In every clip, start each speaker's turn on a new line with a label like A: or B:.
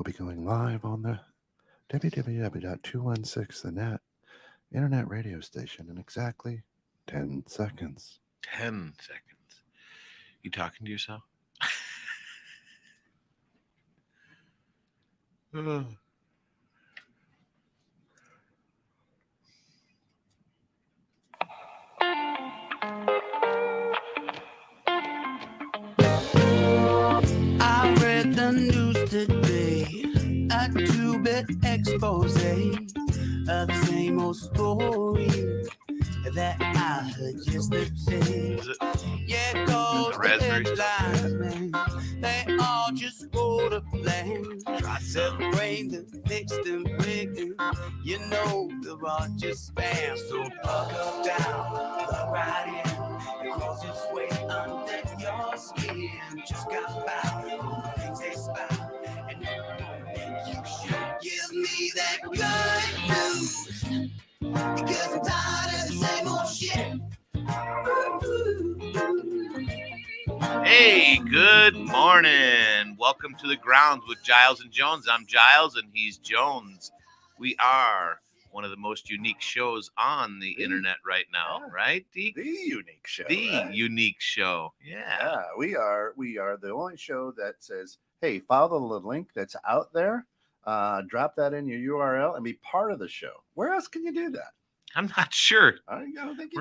A: We'll be going live on the www.216thenet internet radio station in exactly 10 seconds.
B: 10 seconds. You talking to yourself? Ugh.
C: I read the news today, a two-bit expose of the same old story that I heard yesterday.
B: Is it
C: Yeah, it goes
B: the raspberry
C: the headlines, man. They all just go to plan. The brain, the fix them, wig them. You know they're all just spam. So plug up down, plug right in. It crawls its way under your skin. Just got by from the things they spout. And you should give me that good news. Because I'm tired of the same old shit.
B: Hey, good morning. Welcome to the grounds with Giles and Jones. I'm Giles and he's Jones. We are one of the most unique shows on the internet right now, right?
A: The unique show.
B: Unique show. Yeah.
A: We are the only show that says, hey, follow the link that's out there. Drop that in your URL and be part of the show. Where else can you do that?
B: I'm not sure.
A: I don't think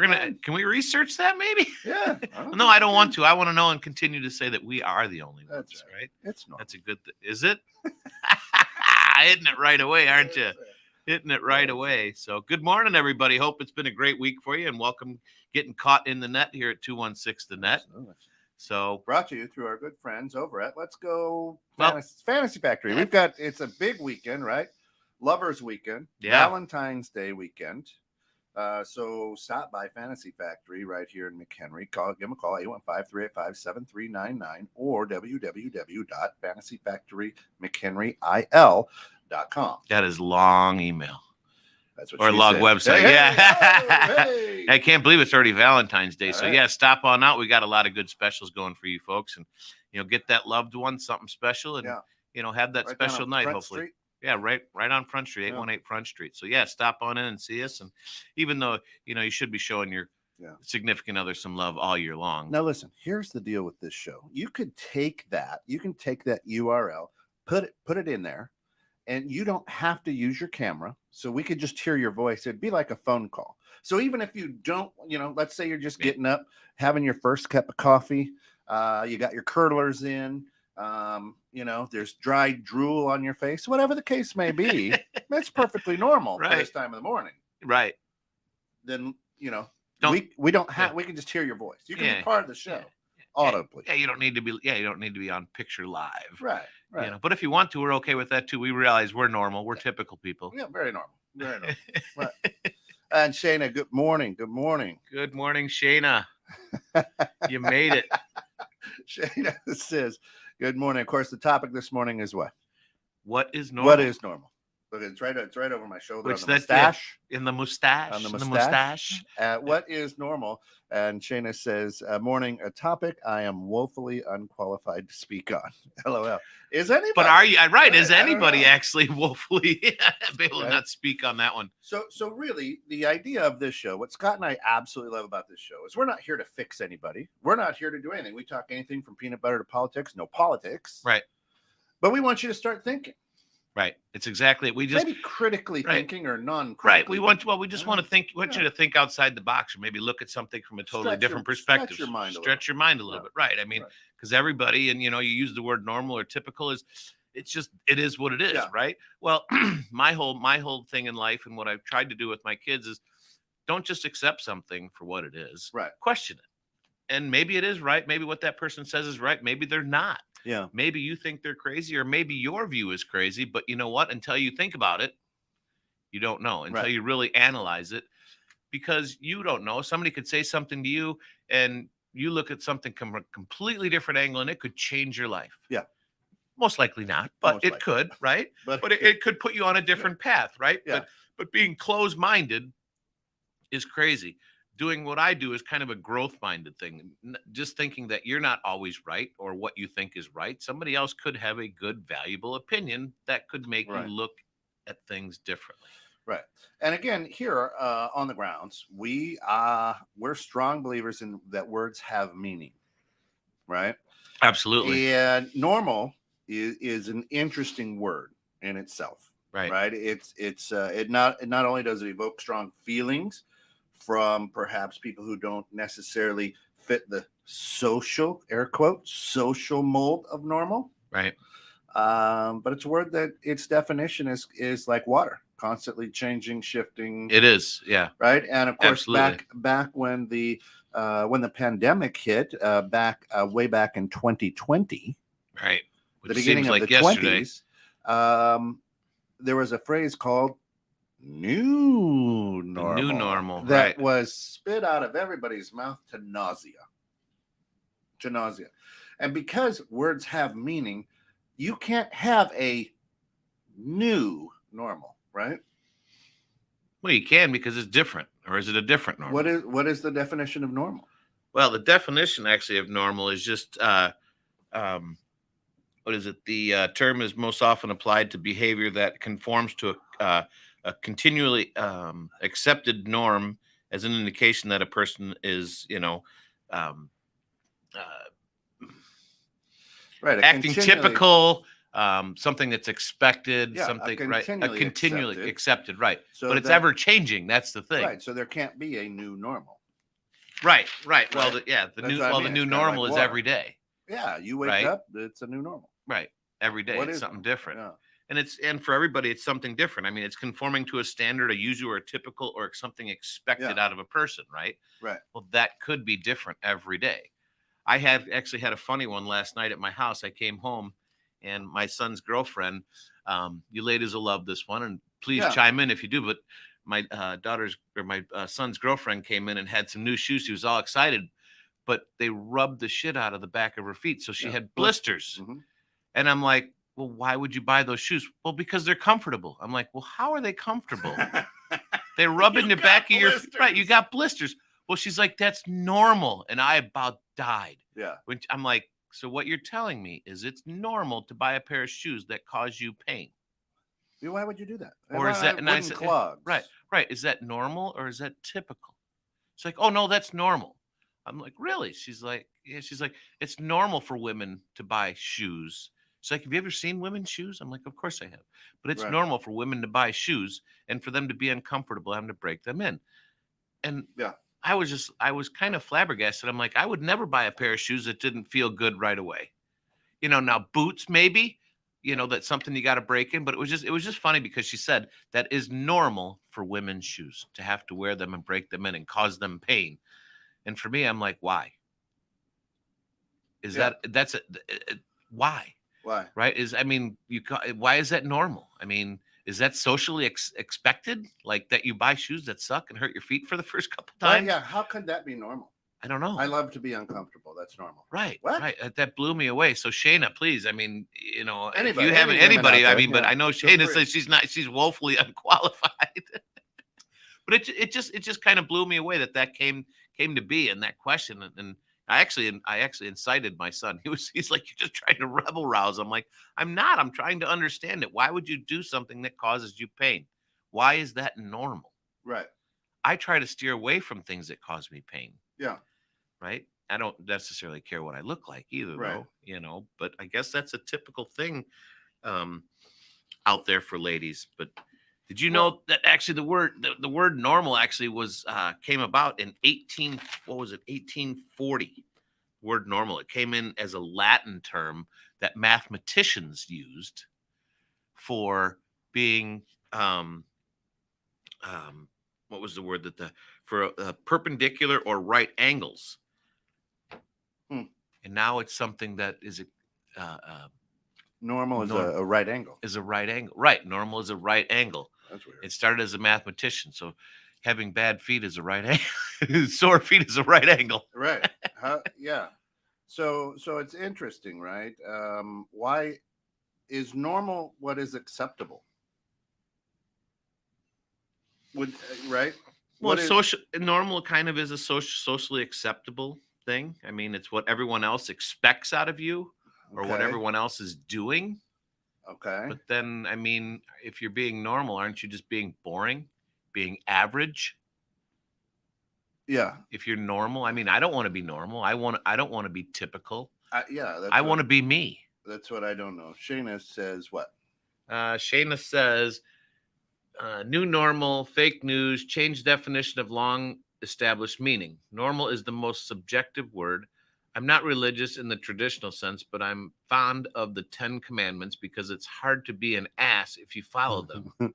B: Can we research that maybe?
A: Yeah.
B: No, I don't want to. I want to know and continue to say that we are the only ones,
A: That's
B: right?
A: It's not.
B: That's a good thing. Is it? Hitting it right away, aren't you? Hitting it right away. So good morning, everybody. Hope it's been a great week for you and welcome getting caught in the net here at 216 The Net.
A: Absolutely.
B: So
A: Brought to you through our good friends over at Let's Go
B: Well,
A: Fantasy Factory. It's a big weekend, right? Lovers weekend,
B: Yeah.
A: Valentine's Day weekend. So stop by Fantasy Factory right here in McHenry. Give them a call, 815-385-7399 or www.fantasyfactorymchenryil.com.
B: that is long email
A: That's what
B: or
A: she
B: log
A: said.
B: website.
A: Hey,
B: Yeah.
A: hey.
B: I can't believe it's already Valentine's Day.
A: All
B: So
A: right.
B: yeah, stop on out. We got a lot of good specials going for you folks and, get that loved one, something special and,
A: Yeah.
B: Have that
A: Right down
B: special
A: on
B: night,
A: Front
B: hopefully.
A: Street.
B: Yeah, right on Front Street,
A: Yeah.
B: 818 Front Street. So yeah, stop on in and see us. And even though, you should be showing your significant other some love all year long.
A: Now listen, here's the deal with this show. You can take that URL, put it in there, and you don't have to use your camera. So we could just hear your voice. It'd be like a phone call. So even if you don't, let's say you're just getting up, having your first cup of coffee, you got your curlers in, there's dry drool on your face, whatever the case may be, that's perfectly normal for this time of the morning.
B: Right.
A: Then, we don't have, we can just hear your voice. You can be part of the show audibly.
B: Yeah, you don't need to be on picture live.
A: Right.
B: But if you want to, we're okay with that too. We realize we're normal. We're typical people.
A: Yeah, very normal. Very normal. Right. And Shayna, good morning. Good morning.
B: Good morning, Shayna. You made it.
A: Shayna says, good morning. Of course, the topic this morning is what?
B: What is normal?
A: What is normal? Look, it's right over my shoulder.
B: Which
A: on the mustache.
B: In the mustache.
A: On the mustache. What is normal? And Shayna says, morning, a topic I am woefully unqualified to speak on. LOL. Is anybody?
B: But are you right? Is anybody actually woefully able to not speak on that one?
A: So really, the idea of this show, what Scott and I absolutely love about this show is we're not here to fix anybody. We're not here to do anything. We talk anything from peanut butter to politics. No politics.
B: Right.
A: But we want you to start thinking.
B: Right. It's exactly. We just
A: maybe critically thinking or non-critically.
B: Right. We want to think. We want you to think outside the box, or maybe look at something from a totally different perspective.
A: Stretch your mind a little
B: bit. Right. I mean, because everybody, and you use the word normal or typical it is what it is. Yeah. Right. Well, my whole thing in life, and what I've tried to do with my kids is, don't just accept something for what it is.
A: Right.
B: Question it, and maybe it is right. Maybe what that person says is right. Maybe they're not.
A: Yeah.
B: Maybe you think they're crazy, or maybe your view is crazy, but you know what? Until you think about it, you don't know. Until you really analyze it, because you don't know. Somebody could say something to you and you look at something from a completely different angle and it could change your life.
A: Yeah.
B: Most likely not, but it could, right? But it could put you on a different path, right?
A: Yeah.
B: But being closed-minded is crazy. doing what I do is kind of a growth-minded thing. Just thinking that you're not always right or what you think is right. Somebody else could have a good, valuable opinion that could make you look at things differently.
A: Right. And again, here on the grounds, we're strong believers in that words have meaning. Right.
B: Absolutely.
A: And normal is an interesting word in itself. Right. It not only does it evoke strong feelings from perhaps people who don't necessarily fit the social, air quote, social mold of normal.
B: Right.
A: But it's a word that its definition is like water, constantly changing, shifting.
B: It is. Yeah.
A: Right. And of course,
B: Absolutely.
A: back when the pandemic hit, way back in 2020,
B: right,
A: the beginning of
B: like
A: the 20s, there was a phrase called new normal.
B: The new normal
A: that was spit out of everybody's mouth to nausea. And because words have meaning, you can't have a new normal, right?
B: Well, you can because it's different. Or is it a different normal?
A: What is the definition of normal?
B: Well, the definition actually of normal is just what is it? The term is most often applied to behavior that conforms to a continually accepted norm as an indication that a person is, acting typical, something that's expected, something continually accepted, right? So but it's ever changing. That's the thing,
A: right? So there can't be a new normal,
B: right? Well, the new normal is every day.
A: Yeah, you wake up, it's a new normal,
B: right? Every day, it's something different. Yeah. And for everybody, it's something different. I mean, it's conforming to a standard, a usual, or a typical, or something expected out of a person, right?
A: Right.
B: Well, that could be different every day. I had actually had a funny one last night at my house. I came home, and my son's girlfriend. You ladies will love this one, and please chime in if you do. But my my son's girlfriend came in and had some new shoes. She was all excited, but they rubbed the shit out of the back of her feet, so she had blisters.
A: Mm-hmm.
B: And I'm like, well, why would you buy those shoes? Well, because they're comfortable. I'm like, well, how are they comfortable? They rub in the back of your feet. Right, you got blisters. Well, she's like, that's normal. And I about died.
A: Yeah.
B: When I'm like, so what you're telling me is it's normal to buy a pair of shoes that cause you pain.
A: Why would you do that?
B: Or is that
A: nice clogs?
B: Right. Is that normal or is that typical? She's like, oh no, that's normal. I'm like, really? She's like, yeah. She's like, it's normal for women to buy shoes. She's like, have you ever seen women's shoes? I'm like, of course I have. But it's normal for women to buy shoes and for them to be uncomfortable, having to break them in. And I was kind of flabbergasted. I'm like, I would never buy a pair of shoes that didn't feel good right away. Now boots, maybe, that's something you got to break in. But it was just funny because she said that is normal for women's shoes to have to wear them and break them in and cause them pain. And for me, I'm like, why? Why?
A: Why?
B: Right? Why is that normal? I mean, is that socially expected? Like that you buy shoes that suck and hurt your feet for the first couple times?
A: Well, yeah. How could that be normal?
B: I don't know.
A: I love to be uncomfortable. That's normal.
B: Right.
A: What?
B: Right. That blew me away. So Shayna, please. I mean,
A: anybody,
B: if you haven't anybody,
A: there,
B: but I know Shayna says she's woefully unqualified. But it just kind of blew me away that came to be, and that question. And I actually incited my son. He's like, you're just trying to rebel rouse. I'm like, I'm not. I'm trying to understand it. Why would you do something that causes you pain? Why is that normal?
A: Right.
B: I try to steer away from things that cause me pain.
A: Yeah.
B: Right. I don't necessarily care what I look like either, though, but I guess that's a typical thing out there for ladies. But did you know that actually the word normal actually was came about in 1840? Word normal. It came in as a Latin term that mathematicians used for being what was the word for perpendicular or right angles. And now it's something that is
A: normal is a right angle.
B: Is a right angle. Right. Normal is a right angle.
A: That's weird.
B: It started as a mathematician. So having bad feet is a right angle. Sore feet is a right angle.
A: Right. Yeah. So it's interesting, right? Why is normal what is acceptable? Right?
B: Well,
A: what is
B: normal kind of is a socially acceptable thing. I mean, it's what everyone else expects out of you, or what
A: okay?
B: everyone else is doing.
A: Okay.
B: But then, I mean, if you're being normal, aren't you just being boring, being average?
A: Yeah.
B: If you're normal, I mean, I don't want to be normal. I don't want to be typical.
A: Yeah.
B: I want to be me.
A: That's what I don't know. Shayna says what?
B: Shayna says, new normal, fake news, change definition of long established meaning. Normal is the most subjective word. I'm not religious in the traditional sense, but I'm fond of the 10 commandments because it's hard to be an ass if you follow them.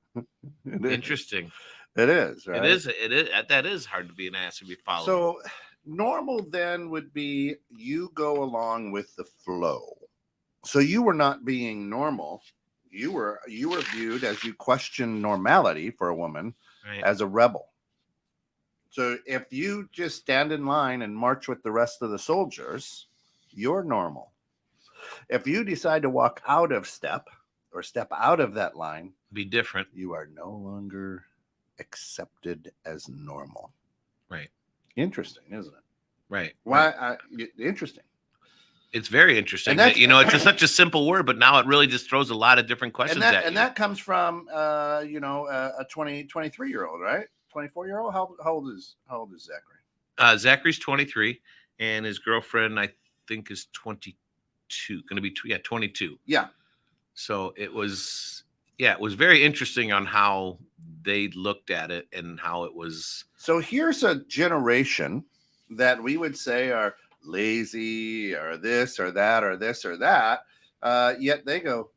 B: Interesting.
A: It is, right?
B: It is. That is hard to be an ass if you follow them.
A: So normal then would be you go along with the flow. So you were not being normal. You were viewed, as you question normality for a woman,
B: Right.
A: as a rebel. So if you just stand in line and march with the rest of the soldiers, you're normal. If you decide to walk out of step or step out of that line,
B: Be different.
A: you are no longer accepted as normal.
B: Right.
A: Interesting, isn't it?
B: Right.
A: Why? Interesting.
B: It's very interesting. That, it's such a simple word, but now it really just throws a lot of different questions at you.
A: And that comes from, a 23-year-old, right? 24-year-old. How old is Zachary?
B: Zachary's 23, and his girlfriend, I think, is 22. Going to be 22.
A: Yeah.
B: So it was very interesting on how they looked at it and how it was.
A: So here's a generation that we would say are lazy or this or that or this or that. Yet they go,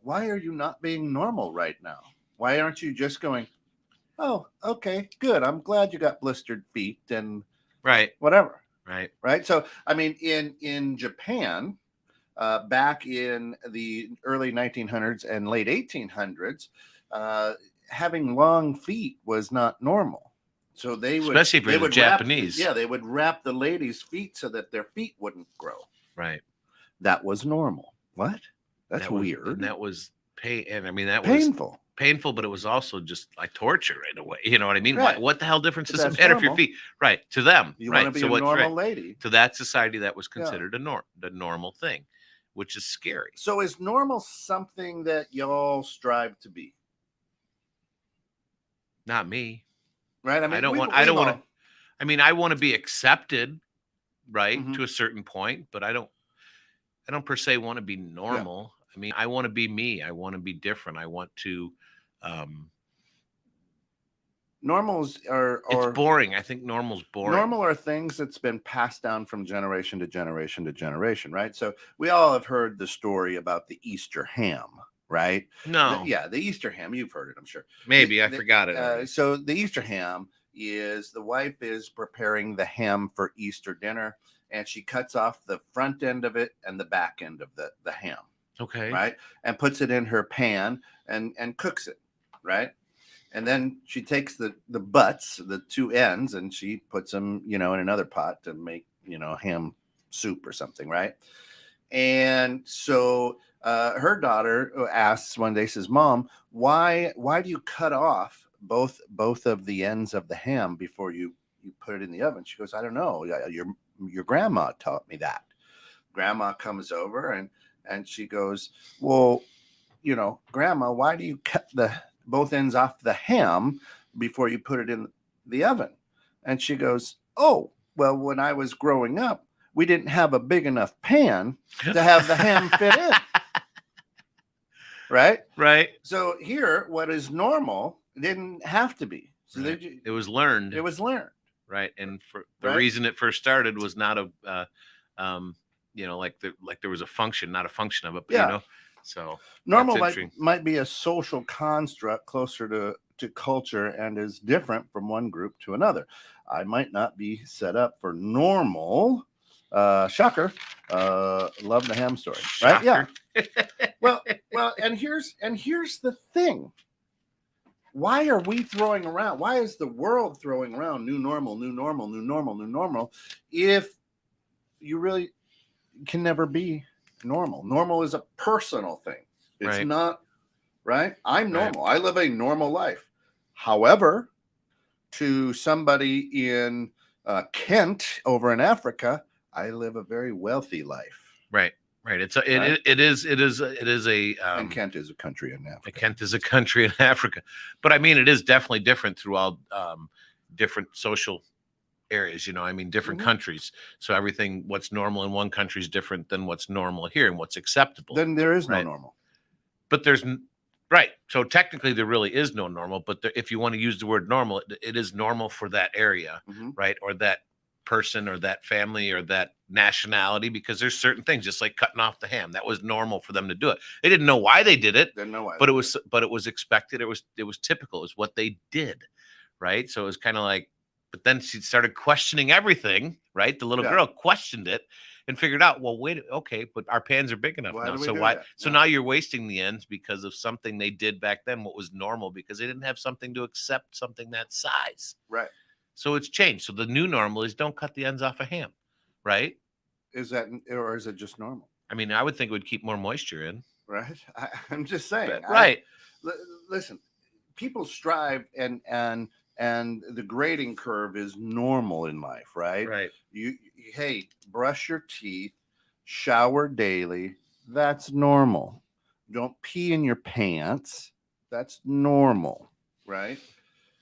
A: why are you not being normal right now? Why aren't you just going, oh, okay, good. I'm glad you got blistered feet and
B: right,
A: whatever.
B: Right.
A: So, I mean, in Japan, back in the early 1900s and late 1800s, having long feet was not normal. So they would,
B: especially if
A: they
B: you're
A: would
B: Japanese.
A: They would wrap the ladies' feet so that their feet wouldn't grow.
B: Right.
A: That was normal. What? That's weird.
B: And that was pain. And I mean, that
A: painful.
B: was painful, but it was also just like torture in a way. You know what I mean?
A: Right.
B: What the hell difference does it matter if your feet? Right. To them.
A: You
B: right.
A: want to be a normal lady.
B: To that society, that was considered the normal thing, which is scary.
A: So is normal something that y'all strive to be?
B: Not me.
A: Right. I mean,
B: I want to be accepted, right,
A: Mm-hmm.
B: to a certain point, but I don't per se want to be normal. Yeah. I mean, I want to be me. I want to be different. I want to.
A: Normals are
B: it's boring. I think normal's boring.
A: Normal are things that's been passed down from generation to generation to generation, right? So we all have heard the story about the Easter ham, right?
B: No.
A: The Easter ham. You've heard it, I'm sure.
B: Maybe I forgot it.
A: So the Easter ham is the wife is preparing the ham for Easter dinner, and she cuts off the front end of it and the back end of the ham.
B: Okay.
A: Right. And puts it in her pan and cooks it. Right. And then she takes the butts, the two ends, and she puts them, in another pot to make, ham soup or something. Right. And so her daughter asks one day, says, Mom, why do you cut off both of the ends of the ham before you put it in the oven? She goes, I don't know. Your grandma taught me that. Grandma comes over and she goes, well, Grandma, why do you cut both ends off the ham before you put it in the oven? And she goes, oh, well, when I was growing up, we didn't have a big enough pan to have the ham fit in. Right?
B: Right.
A: So here, what is normal didn't have to be. So
B: right. It was learned.
A: It was learned.
B: Right. And for the reason it first started was not like there was a function, not a function of it. But, so
A: normal might be a social construct closer to culture and is different from one group to another. I might not be set up for normal. Shocker. Love the ham story. Right? Yeah. well, and here's the thing. Why are we throwing around? Why is the world throwing around new normal if you really can never be normal? Normal is a personal thing. It's not, right? I'm normal. Right. I live a normal life. However, to somebody in Kent over in Africa, I live a very wealthy life.
B: Right. It's a,
A: Right.
B: it is a
A: And Kent is a country in Africa.
B: Kent is a country in Africa, but I mean, it is definitely different throughout different social areas, different countries. So everything, what's normal in one country is different than what's normal here and what's acceptable.
A: Then there is no
B: right?
A: normal.
B: But right. So technically there really is no normal, but if you want to use the word normal, it is normal for that area, right? Or that person or that family or that nationality, because there's certain things, just like cutting off the ham, that was normal for them to do it. They didn't know why they did it, but it was expected. It was typical. It was what they did, right? So it was kind of like, but then she started questioning everything, right? The little girl questioned it and figured out, well, wait, okay, but our pans are big enough now. So why? So now you're wasting the ends because of something they did back then, what was normal, because they didn't have something to accept something that size.
A: Right.
B: So it's changed. So the new normal is don't cut the ends off a ham, right?
A: Is that, or is it just normal?
B: I mean, I would think it would keep more moisture in.
A: Right. I'm just saying.
B: Right.
A: Listen, people strive and the grading curve is normal in life, right?
B: Right.
A: Hey, brush your teeth, shower daily. That's normal. Don't pee in your pants. That's normal, right?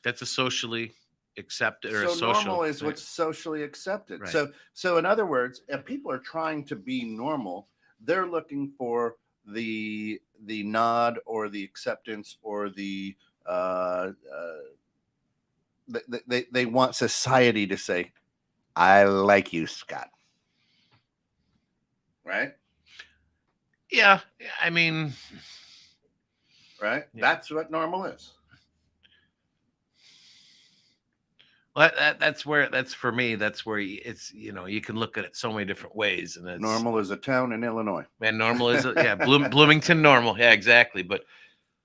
B: That's a socially accepted or
A: so
B: a social.
A: Normal is what's socially accepted.
B: Right.
A: So in other words, if people are trying to be normal, they're looking for the nod or the acceptance or the they want society to say, I like you, Scott. Right?
B: Yeah. I mean,
A: right? Yeah. That's what normal is.
B: Well, that's for me. That's where it's, you can look at it so many different ways. And
A: Normal is a town in Illinois.
B: And normal is, Bloomington normal. Yeah, exactly. But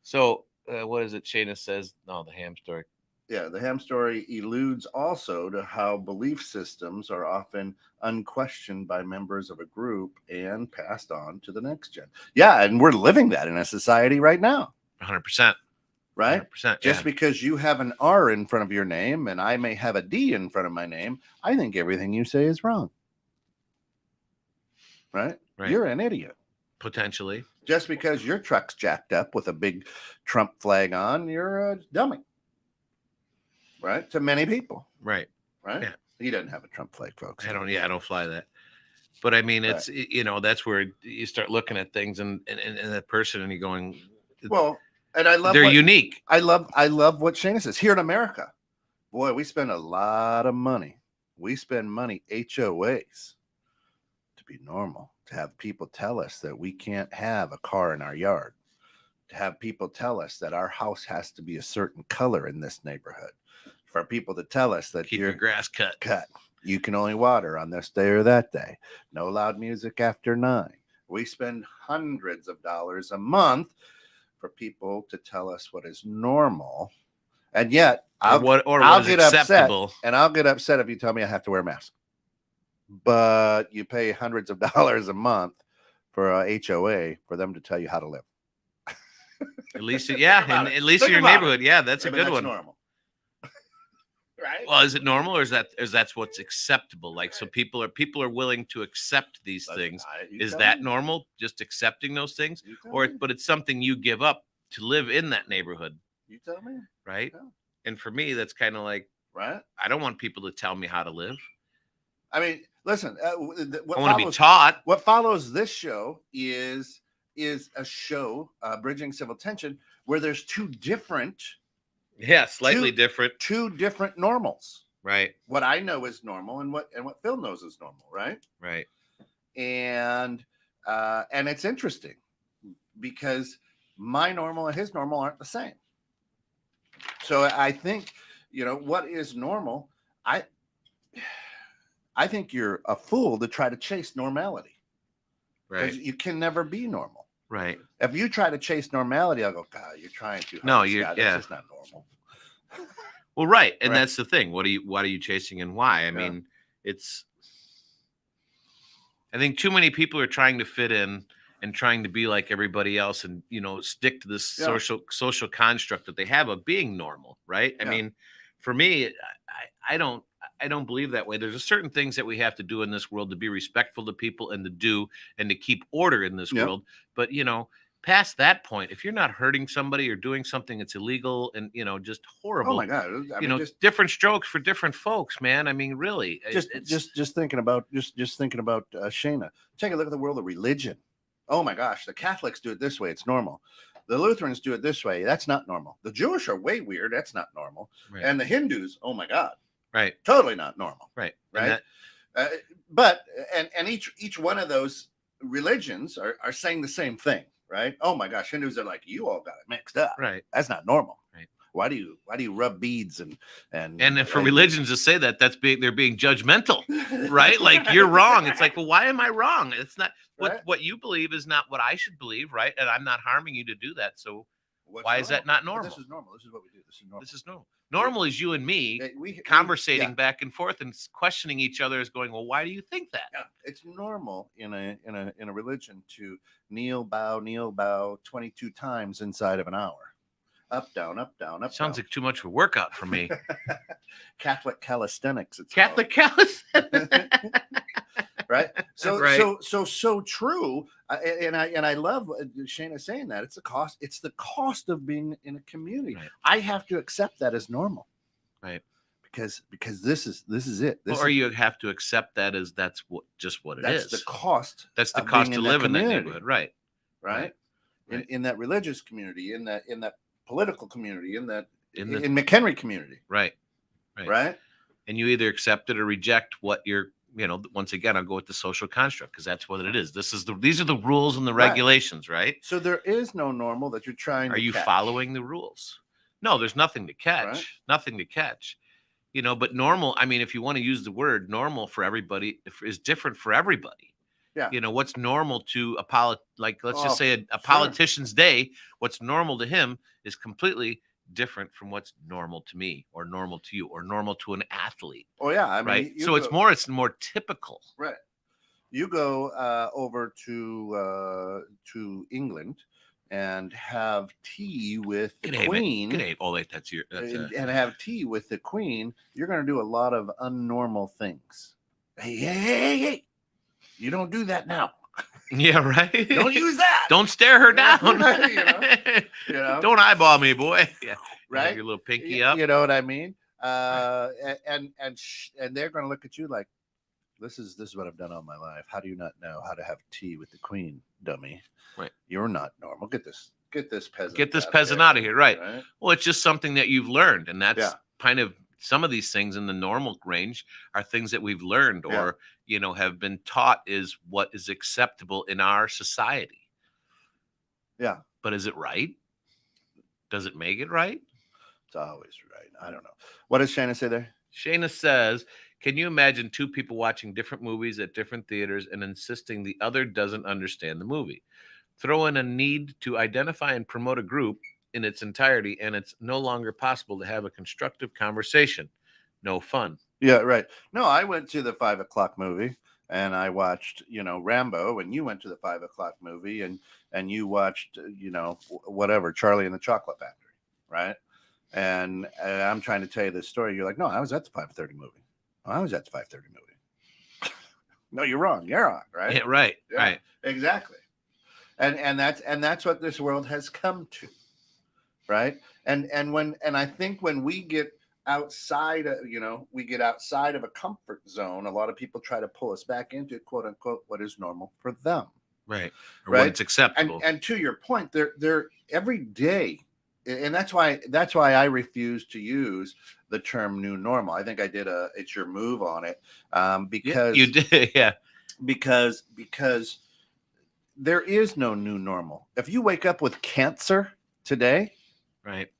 B: so what is it? Shayna says, no, the ham story.
A: Yeah, the ham story alludes also to how belief systems are often unquestioned by members of a group and passed on to the next gen. Yeah, and we're living that in a society right now.
B: 100%.
A: Right?
B: 100%,
A: Just because you have an R in front of your name and I may have a D in front of my name, I think everything you say is wrong. Right? You're an idiot.
B: Potentially.
A: Just because your truck's jacked up with a big Trump flag on, you're a dummy. Right? To many people.
B: Right.
A: Right? Yeah. He doesn't have a Trump flag, folks.
B: I don't fly that. But I mean, it's, that's where you start looking at things and that person and you're going,
A: well, and I love
B: they're unique.
A: I love what Shayna says. Here in America, boy, we spend a lot of money. We spend money HOAs to be normal, to have people tell us that we can't have a car in our yard, to have people tell us that our house has to be a certain color in this neighborhood, for people to tell us that
B: keep your grass cut.
A: You can only water on this day or that day. No loud music after 9. We spend hundreds of dollars a month for people to tell us what is normal, and yet I'll get acceptable. Upset, and I'll get upset if you tell me I have to wear a mask. But you pay hundreds of dollars a month for a HOA for them to tell you how to live.
B: At least, and at least in your neighborhood, that's a good one.
A: Normal. Right?
B: Well, is it normal, or is that's what's acceptable? Like, so people are willing to accept these things. Is that normal? Just accepting those things, but it's something you give up to live in that neighborhood.
A: You tell me,
B: right? Yeah. And for me, that's kind of like,
A: right?
B: I don't want people to tell me how to live.
A: I mean, listen.
B: I want to be taught.
A: What follows this show is a show, Bridging Civil Tension, where there's two different.
B: Yeah, slightly different.
A: Two different normals.
B: Right.
A: What I know is normal and what Phil knows is normal, right?
B: Right.
A: And it's interesting because my normal and his normal aren't the same. So I think, what is normal, I think you're a fool to try to chase normality.
B: Right.
A: Because you can never be normal.
B: Right.
A: If you try to chase normality, I'll go, God, you're trying to.
B: No,
A: it's just not normal.
B: Well, right. And that's the thing. What are you chasing and why? I mean, I think too many people are trying to fit in and trying to be like everybody else and, stick to this social construct that they have of being normal. Right. I mean, For me, I don't believe that way. There's a certain things that we have to do in this world to be respectful to people and to keep order in this
A: Yep.
B: world. But past that point, if you're not hurting somebody or doing something that's illegal and just horrible,
A: Oh my God! I mean, just
B: different strokes for different folks, man. I mean, really,
A: just thinking about Shayna. Take a look at the world of religion. Oh my gosh, the Catholics do it this way. It's normal. The Lutherans do it this way. That's not normal. The Jewish are way weird. That's not normal.
B: Right.
A: And the Hindus, oh my God,
B: right,
A: totally not normal.
B: Right,
A: right. But each one of those religions are saying the same thing, right? Oh my gosh, Hindus are like, you all got it mixed up.
B: Right,
A: that's not normal.
B: Right.
A: Why do you rub beads and
B: for religions to say that they're being judgmental, right? Like you're wrong. It's like, well, why am I wrong? It's not what you believe is not what I should believe, right? And I'm not harming you to do that. So why is that not normal?
A: This is normal. This is what we do. This is normal.
B: Normal is you and me conversating back and forth and questioning each other, is going, well, why do you think that?
A: Yeah, it's normal in a religion to kneel, bow 22 times inside of an hour. Up, down, up, down, up.
B: Sounds
A: down.
B: like too much of a workout for me.
A: Catholic calisthenics. It's
B: Catholic calisthenics.
A: Right. So
B: right.
A: So true. And I love Shayna saying that. It's the cost. It's the cost of being in a community. Right. I have to accept that as normal.
B: Right.
A: Because this is it.
B: Or you have to accept that as that's what it is.
A: That's the cost.
B: That's the cost to live in that neighborhood. Right.
A: Right. In that religious community, in that political community, in McHenry community.
B: Right. And you either accept it or reject what you're, once again, I'll go with the social construct, because that's what it is. These are the rules and the regulations, right?
A: So there is no normal that you're trying
B: to catch. Are you following the rules? No, there's nothing to catch. Right? Nothing to catch. But normal, I mean, if you want to use the word normal for everybody, is different for everybody. Yeah. What's normal to let's just say a politician's day, what's normal to him is completely different from what's normal to me or normal to you or normal to an athlete.
A: Oh yeah. I mean,
B: right. So it's more typical.
A: Right. You go over to England and have tea with the Queen.
B: G'day. Oh, wait,
A: and have tea with the Queen. You're going to do a lot of unnormal things. Hey. You don't do that now.
B: Yeah, right.
A: Don't use that.
B: Don't stare her down. Don't eyeball me, boy. Yeah.
A: Right.
B: Your little pinky up.
A: You know what I mean? And they're going to look at you like, this is what I've done all my life. How do you not know how to have tea with the Queen, dummy?
B: Right.
A: You're not normal. Get this peasant.
B: Get this peasant out of here. Right. Well, it's just something that you've learned, and that's kind of some of these things in the normal range are things that we've learned or have been taught is what is acceptable in our society.
A: Yeah.
B: But is it right? Does it make it right?
A: It's always right. I don't know. What does Shayna say there?
B: Shayna says, can you imagine two people watching different movies at different theaters and insisting the other doesn't understand the movie? Throw in a need to identify and promote a group in its entirety, and it's no longer possible to have a constructive conversation. No fun.
A: Yeah, right. No, I went to the 5 o'clock movie and I watched, Rambo, and you went to the 5 o'clock movie and you watched, whatever, Charlie and the Chocolate Factory, right? And I'm trying to tell you this story. You're like, no, I was at the 5:30 movie. Oh, I was at the 5:30 movie. No, you're wrong. You're wrong, right?
B: Yeah, right.
A: Yeah,
B: right.
A: Exactly. And that's what this world has come to. Right. And I think when we get outside of, we get outside of a comfort zone, a lot of people try to pull us back into, quote unquote, what is normal for them.
B: Right. Or what it's acceptable.
A: And to your point, they're every day. And that's why I refuse to use the term new normal. I think I did it's your move on it. Because
B: you did. Yeah.
A: Because there is no new normal. If you wake up with cancer today,
B: right,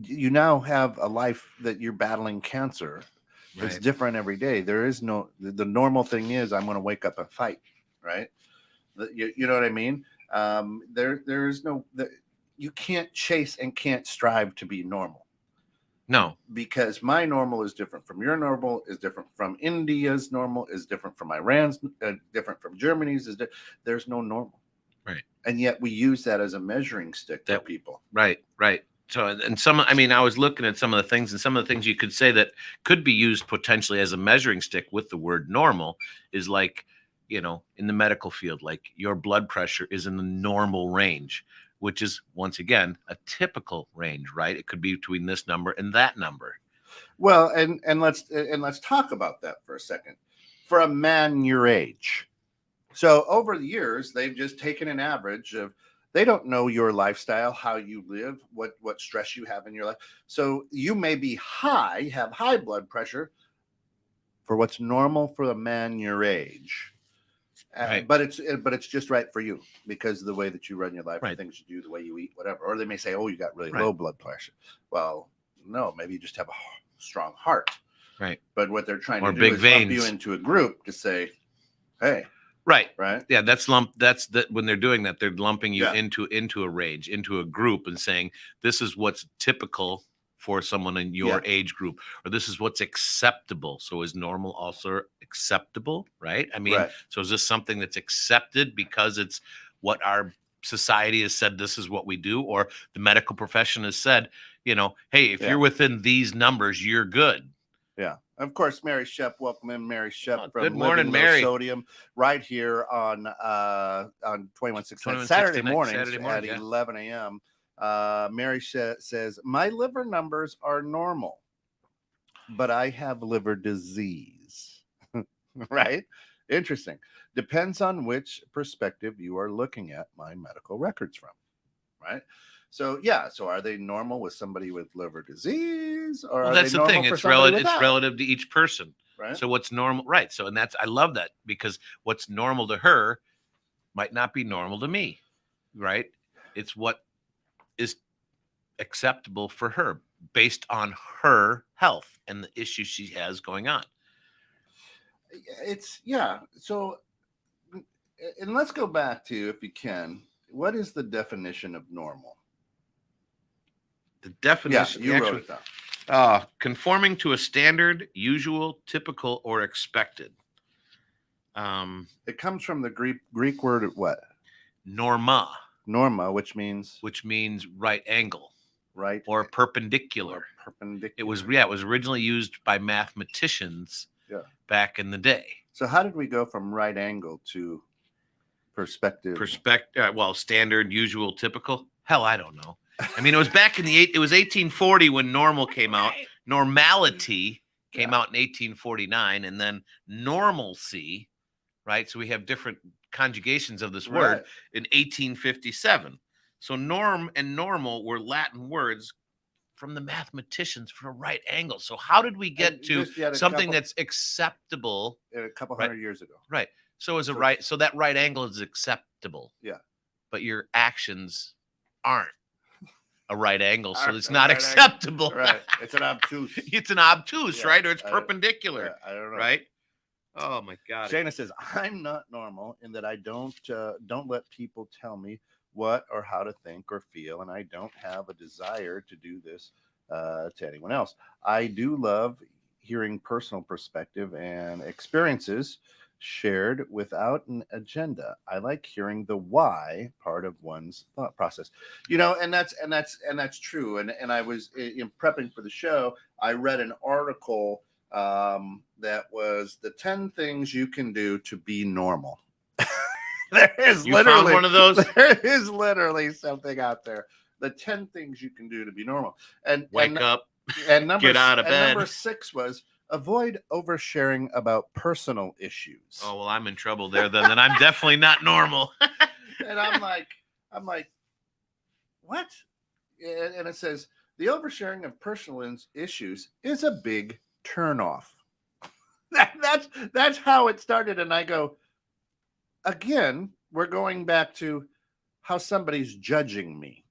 A: you now have a life that you're battling cancer. Right. It's different every day. There is the normal thing is I'm going to wake up and fight. Right. You know what I mean? There is no, you can't chase and can't strive to be normal.
B: No,
A: because my normal is different from your normal, is different from India's normal, is different from Iran's, different from Germany's. There's no normal.
B: Right.
A: And yet we use that as a measuring stick for people.
B: Right. So, and some, I mean, I was looking at some of the things, and some of the things you could say that could be used potentially as a measuring stick with the word normal is like, in the medical field, like your blood pressure is in the normal range, which is once again a typical range, right? It could be between this number and that number.
A: Well, and let's talk about that for a second. For a man your age. So over the years, they've just taken an average of, they don't know your lifestyle, how you live, what stress you have in your life. So you may be have high blood pressure for what's normal for a man your age.
B: Right.
A: But it's just right for you because of the way that you run your life,
B: right.
A: the things you do, the way you eat, whatever. Or they may say, oh, you got really
B: right.
A: low blood pressure. Well, no, maybe you just have a strong heart.
B: Right.
A: But what they're trying
B: or
A: to do
B: big
A: is
B: veins.
A: lump you into a group to say, hey.
B: Right.
A: Right.
B: Yeah, that's that when they're doing that, they're lumping you
A: Yeah.
B: into a range, into a group, and saying this is what's typical for someone in your age group, or this is what's acceptable. So is normal also acceptable? Right. I mean, so is this something that's accepted because it's what our society has said this is what we do, or the medical profession has said, hey, if you're within these numbers, you're good.
A: Yeah. Of course, Mary Shep, welcome in, Mary Shep from
B: Good morning,
A: Living
B: Mary.
A: Low Sodium, right here on 2169 Saturday mornings at 11 a.m. Mary says, my liver numbers are normal, but I have liver disease. Right? Interesting. Depends on which perspective you are looking at my medical records from. Right? So so are they normal with somebody with liver disease, or
B: that's the thing? It's relative to each person.
A: Right.
B: So what's normal? Right. So I love that, because what's normal to her might not be normal to me. Right. It's what is acceptable for her based on her health and the issues she has going on.
A: So, and let's go back to, if you can, what is the definition of normal?
B: The definition.
A: You wrote it down.
B: Conforming to a standard, usual, typical, or expected.
A: It comes from the Greek word what?
B: Norma.
A: Norma, which means
B: right angle.
A: Right.
B: Or perpendicular. It was originally used by mathematicians back in the day.
A: So how did we go from right angle to perspective?
B: Standard, usual, typical. Hell, I don't know. I mean, it was back in it was 1840 when normal came out. Normality came out in 1849, and then normalcy, right? So we have different conjugations of this word in 1857. So norm and normal were Latin words from the mathematicians for a right angle. So how did we get to something that's acceptable
A: a couple hundred years ago?
B: Right. So so that right angle is acceptable.
A: Yeah.
B: But your actions aren't a right angle, so it's not acceptable.
A: Right. It's an obtuse.
B: It's an obtuse, right? Or it's perpendicular.
A: I don't know.
B: Right? Oh my God.
A: Shayna says, I'm not normal in that I don't let people tell me what or how to think or feel, and I don't have a desire to do this to anyone else. I do love hearing personal perspective and experiences shared without an agenda. I like hearing the why part of one's thought process. And that's true. And I was in prepping for the show, I read an article that was the 10 things you can do to be normal. There is literally
B: one of those.
A: There is literally something out there. The 10 things you can do to be normal. And
B: wake up
A: and
B: get out of bed.
A: Number 6 was avoid oversharing about personal issues.
B: Oh, well, I'm in trouble there then. Then I'm definitely not normal.
A: And I'm like, what? And it says the oversharing of personal issues is a big turnoff. That's how it started. And I go, again, we're going back to how somebody's judging me.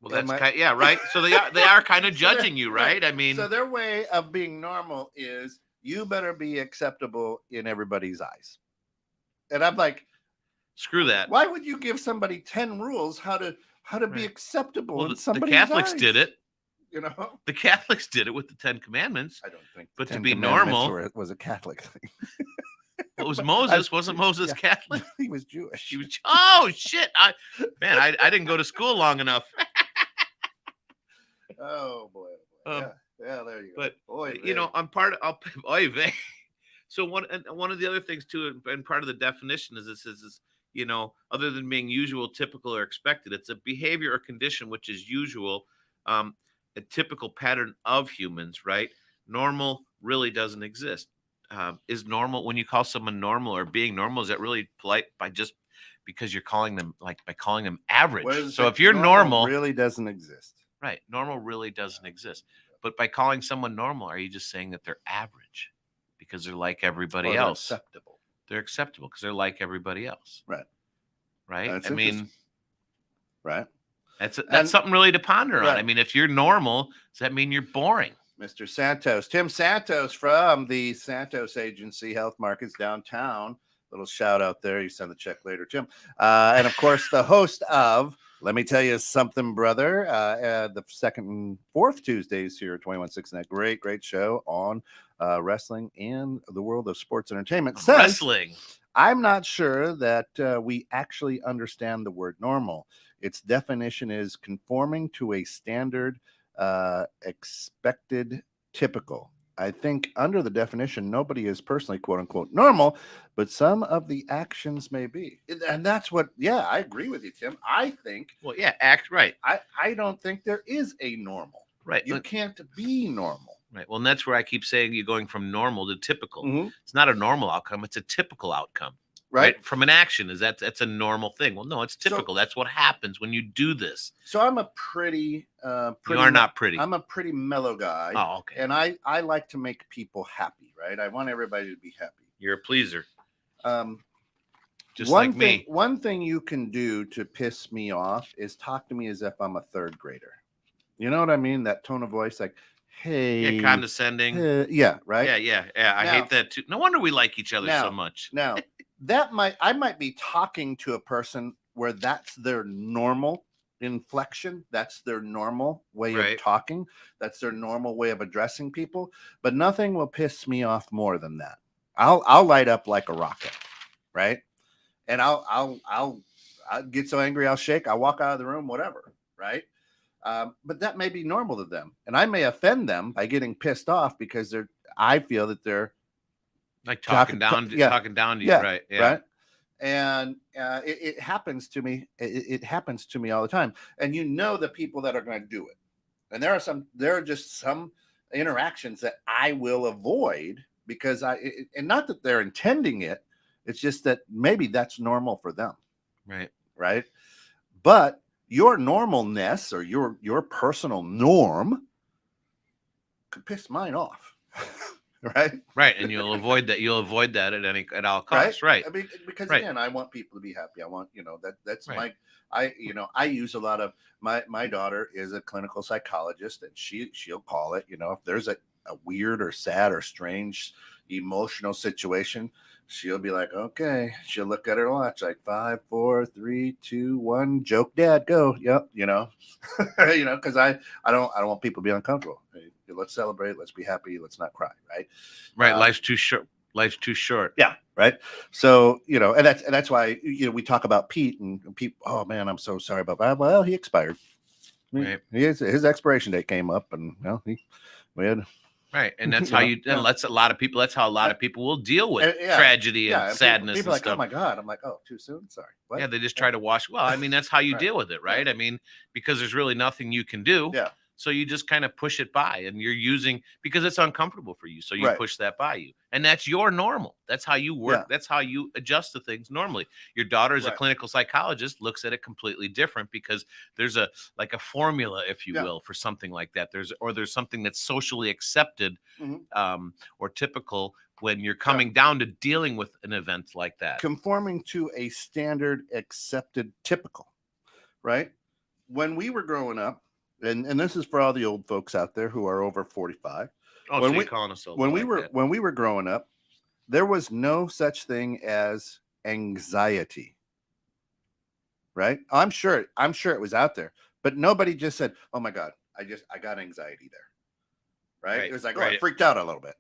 B: Well, that's right. So they are kind of judging you, right? I mean,
A: so their way of being normal is you better be acceptable in everybody's eyes. And I'm like,
B: screw that.
A: Why would you give somebody 10 rules how to be acceptable in somebody's eyes?
B: The Catholics did it. The Catholics did it with the 10 Commandments.
A: I don't think.
B: But to be normal,
A: it was a Catholic thing.
B: It was Moses. Wasn't Moses Catholic?
A: He was Jewish.
B: Oh shit! I didn't go to school long enough.
A: Oh boy. Yeah. There you go.
B: But
A: Oy
B: you know,
A: vey.
B: I'm part of. Oy vey. So one of the other things too, and part of the definition is this is you know, other than being usual, typical, or expected, it's a behavior or condition which is usual, a typical pattern of humans, right? Normal really doesn't exist. Is normal when you call someone normal or being normal? Is that really polite by just because you're calling them by calling them average?
A: What is
B: So
A: it?
B: if you're normal,
A: really doesn't exist.
B: right? Normal really doesn't exist. But by calling someone normal, are you just saying that they're average because they're like everybody
A: Or they're
B: else?
A: acceptable.
B: They're acceptable because they're like everybody else.
A: Right.
B: Right.
A: That's
B: I mean,
A: interesting. Right.
B: that's
A: And-
B: something really to ponder on.
A: right.
B: I mean, if you're normal, does that mean you're boring?
A: Mr. Santos, Tim Santos from the Santos Agency Health Markets downtown. Little shout out there. You send the check later, Tim. And of course, the host of Let Me Tell You Something, Brother, the second and fourth Tuesdays here at 21.6, and that great show on wrestling and the world of sports entertainment. Says,
B: Wrestling.
A: I'm not sure that we actually understand the word normal. Its definition is conforming to a standard, expected, typical. I think under the definition, nobody is personally quote unquote normal, but some of the actions may be. And that's what, I agree with you, Tim. I think,
B: Well, yeah, act right.
A: I don't think there is a normal.
B: Right.
A: You can't be normal.
B: Right. Well, and that's where I keep saying you're going from normal to typical.
A: Mhm.
B: It's not a normal outcome. It's a typical outcome. Right. From an action. That's a normal thing. Well, no, it's typical. That's what happens when you do this.
A: So I'm a pretty,
B: you are not pretty.
A: I'm a pretty mellow guy.
B: Oh, okay.
A: And I like to make people happy, right? I want everybody to be happy.
B: You're a pleaser. Just
A: one
B: like me.
A: One thing you can do to piss me off is talk to me as if I'm a third grader. You know what I mean? That tone of voice, like, hey.
B: Yeah, condescending.
A: Yeah, right?
B: Yeah. I hate that too. No wonder we like each other so much.
A: Now, I might be talking to a person where that's their normal inflection, that's their normal way of talking, that's their normal way of addressing people, but nothing will piss me off more than that. I'll light up like a rocket, right? And I'll get so angry I'll shake, I'll walk out of the room, whatever, right? But that may be normal to them, and I may offend them by getting pissed off because I feel that they're
B: like talking down to you, right? Yeah.
A: Right. And it happens to me. It happens to me all the time. And you know the people that are going to do it. And there are just some interactions that I will avoid because and not that they're intending it. It's just that maybe that's normal for them.
B: Right.
A: Right. But your normalness or your personal norm could piss mine off. Right.
B: And you'll avoid that at all costs. Right.
A: I mean, because again, I want people to be happy. I want, that's I use a lot of my daughter is a clinical psychologist, and she'll call it, if there's a weird or sad or strange emotional situation, she'll be like, okay, she'll look at her watch like 5, 4, 3, 2, 1, joke dad, go. Yep. Because I don't want people to be uncomfortable. Let's celebrate. Let's be happy. Let's not cry. Right.
B: Life's too short. Life's too short.
A: Yeah. Right. So, and that's why, we talk about Pete and people. Oh man, I'm so sorry about that. Well, he expired.
B: Right.
A: His expiration date came up, and we had.
B: Right. And that's how that's a lot of people. That's how a lot of people will deal with tragedy and sadness.
A: People
B: and
A: like,
B: stuff.
A: oh my God. I'm like, oh, too soon. Sorry. What?
B: Yeah. They just try to wash. Well, I mean, that's how you deal with it. Right. I mean, because there's really nothing you can do.
A: Yeah.
B: So you just kind of push it by, and you're using because it's uncomfortable for you. So you push that by you, and that's your normal. That's how you work. Yeah. That's how you adjust to things normally. Your daughter is a clinical psychologist, looks at it completely different because there's a formula, if you will, for something like that. There's something that's socially accepted or typical when you're coming down to dealing with an event like that.
A: Conforming to a standard, accepted, typical, right? When we were growing up. And this is for all the old folks out there who are over 45.
B: Oh, so you're calling us old.
A: When we were growing up, there was no such thing as anxiety. Right? I'm sure it was out there, but nobody just said, "Oh my God, I got anxiety there." Right? It was like, "Oh, I freaked out a little bit,"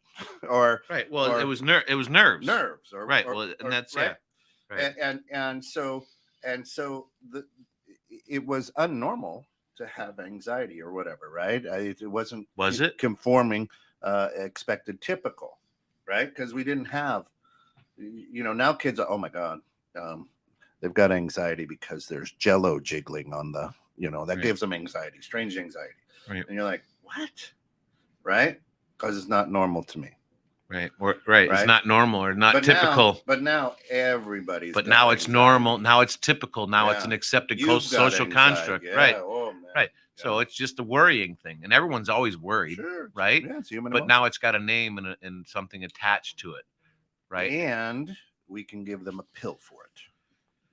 A: or
B: Well, it was nerves.
A: Nerves,
B: and that's
A: right. And so it was unnormal to have anxiety or whatever, right? It wasn't conforming, expected, typical, right? Because we didn't have, now kids are, oh my God, they've got anxiety because there's jello jiggling on the, that gives them anxiety, strange anxiety.
B: Right.
A: And you're like, what? Right? Because it's not normal to me.
B: Right. It's not normal or not typical.
A: But now everybody's.
B: But now it's normal. Now it's typical. Now it's an accepted social construct.
A: Yeah.
B: Right.
A: Oh, man.
B: Right. Yeah. So it's just a worrying thing, and everyone's always worried.
A: Sure.
B: Right.
A: Yeah, it's human.
B: But now it's got a name and something attached to it. Right.
A: And we can give them a pill for it.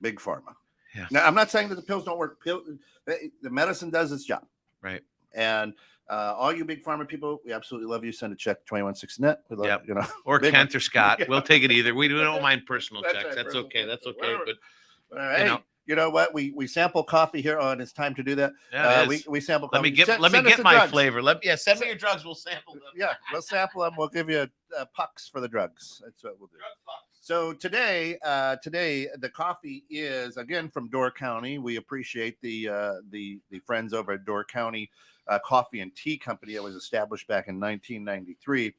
A: Big pharma.
B: Yeah.
A: Now, I'm not saying that the pills don't work. The medicine does its job.
B: Right.
A: And all you big pharma people, we absolutely love you. Send a check to 216net. We love,
B: or Kent or Scott.
A: Yeah.
B: We'll take it either. We don't mind personal checks.
A: Right,
B: That's okay. That's okay. But
A: right. You know what? We sample coffee here on. It's time to do that.
B: Yeah,
A: we sample coffee.
B: Let me get my drugs. Flavor. Send me your drugs. We'll sample them.
A: Yeah, we'll sample them. We'll give you pucks for the drugs. That's what we'll do. So today, the coffee is again from Door County. We appreciate the friends over at Door County Coffee and Tea Company. It was established back in 1993.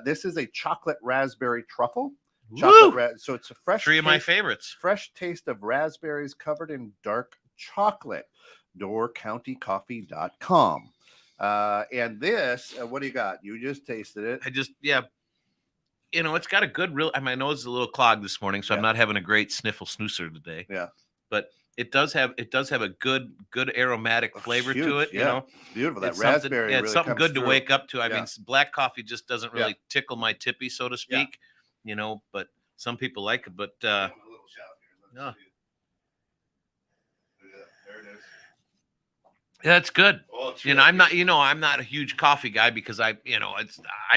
A: This is a chocolate raspberry truffle. So it's a fresh.
B: Three of my favorites.
A: Fresh taste of raspberries covered in dark chocolate. DoorCountyCoffee.com. And this, what do you got? You just tasted it.
B: It's got a good my nose is a little clogged this morning, so I'm not having a great sniffle snoozer today.
A: Yeah.
B: But it does have a good aromatic flavor to it.
A: Yeah. It's beautiful. That raspberry.
B: It's something good to wake up to. I mean, black coffee just doesn't really tickle my tippy, so to speak. But some people like it. But
A: a little shout here. There it is.
B: Yeah, it's good.
A: Oh, it's
B: I'm not a huge coffee guy because I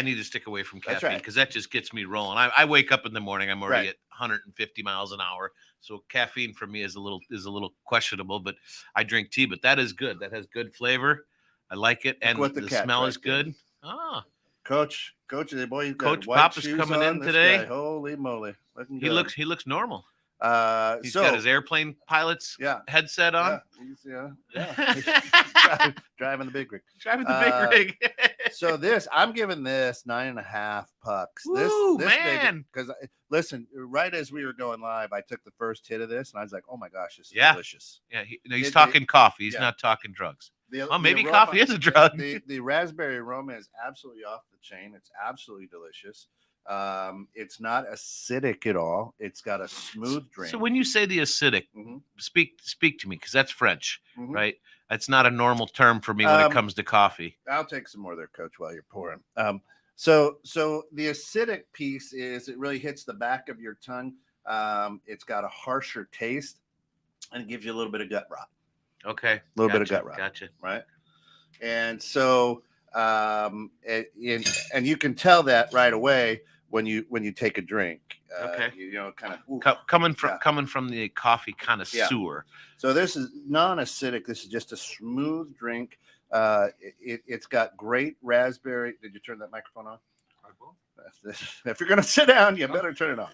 B: need to stick away from caffeine because that just gets me rolling. I wake up in the morning, I'm already at 150 miles an hour. So caffeine for me is a little questionable, but I drink tea, but that is good. That has good flavor. I like it. And the smell is good.
A: Coach, the boy.
B: Coach Pop is coming in today.
A: Guy. Holy moly.
B: He looks normal. He's
A: so,
B: got his airplane pilot's headset on.
A: Driving the big rig. So I'm giving this 9.5 pucks. This
B: man.
A: Because listen, right as we were going live, I took the first hit of this and I was like, oh my gosh, this is delicious.
B: Yeah, he's talking coffee. He's not talking drugs. Maybe coffee is a drug.
A: The raspberry aroma is absolutely off the chain. It's absolutely delicious. It's not acidic at all. It's got a smooth drink.
B: So when you say the acidic, speak to me because that's French, right? That's not a normal term for me when it comes to coffee.
A: I'll take some more there, Coach, while you're pouring. So the acidic piece is it really hits the back of your tongue. It's got a harsher taste, and it gives you a little bit of gut rot.
B: Okay,
A: a little bit of gut rot.
B: Gotcha.
A: Right, and so and you can tell that right away when you take a drink.
B: Okay.
A: Kind of
B: coming from the coffee connoisseur.
A: So this is non-acidic. This is just a smooth drink. It's got great raspberry. Did you turn that microphone on? I will. If you're going to sit down, you better turn it on.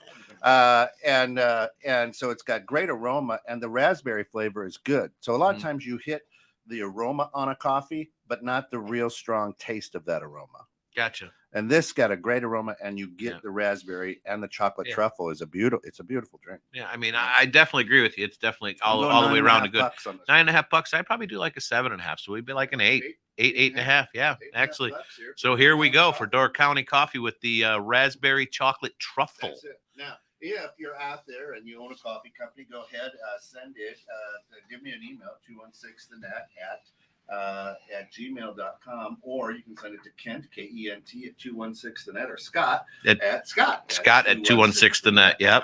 A: And so it's got great aroma, and the raspberry flavor is good. So a lot of times you hit the aroma on a coffee, but not the real strong taste of that aroma.
B: Gotcha.
A: And this got a great aroma, and you get the raspberry and the chocolate truffle. It's a beautiful drink.
B: Yeah, I mean, I definitely agree with you. It's definitely all the way around a good 9.5 bucks. I'd probably do like a 7.5, so we'd be like an 8.5. Yeah, actually. So here we go for Door County Coffee with the raspberry chocolate truffle.
A: That's it. Now, if you're out there and you own a coffee company, go ahead, send it. Give me an email, 216thenet at gmail.com, or you can send it to Kent, Kent at 216thenet, or Scott at
B: 216thenet. Yep.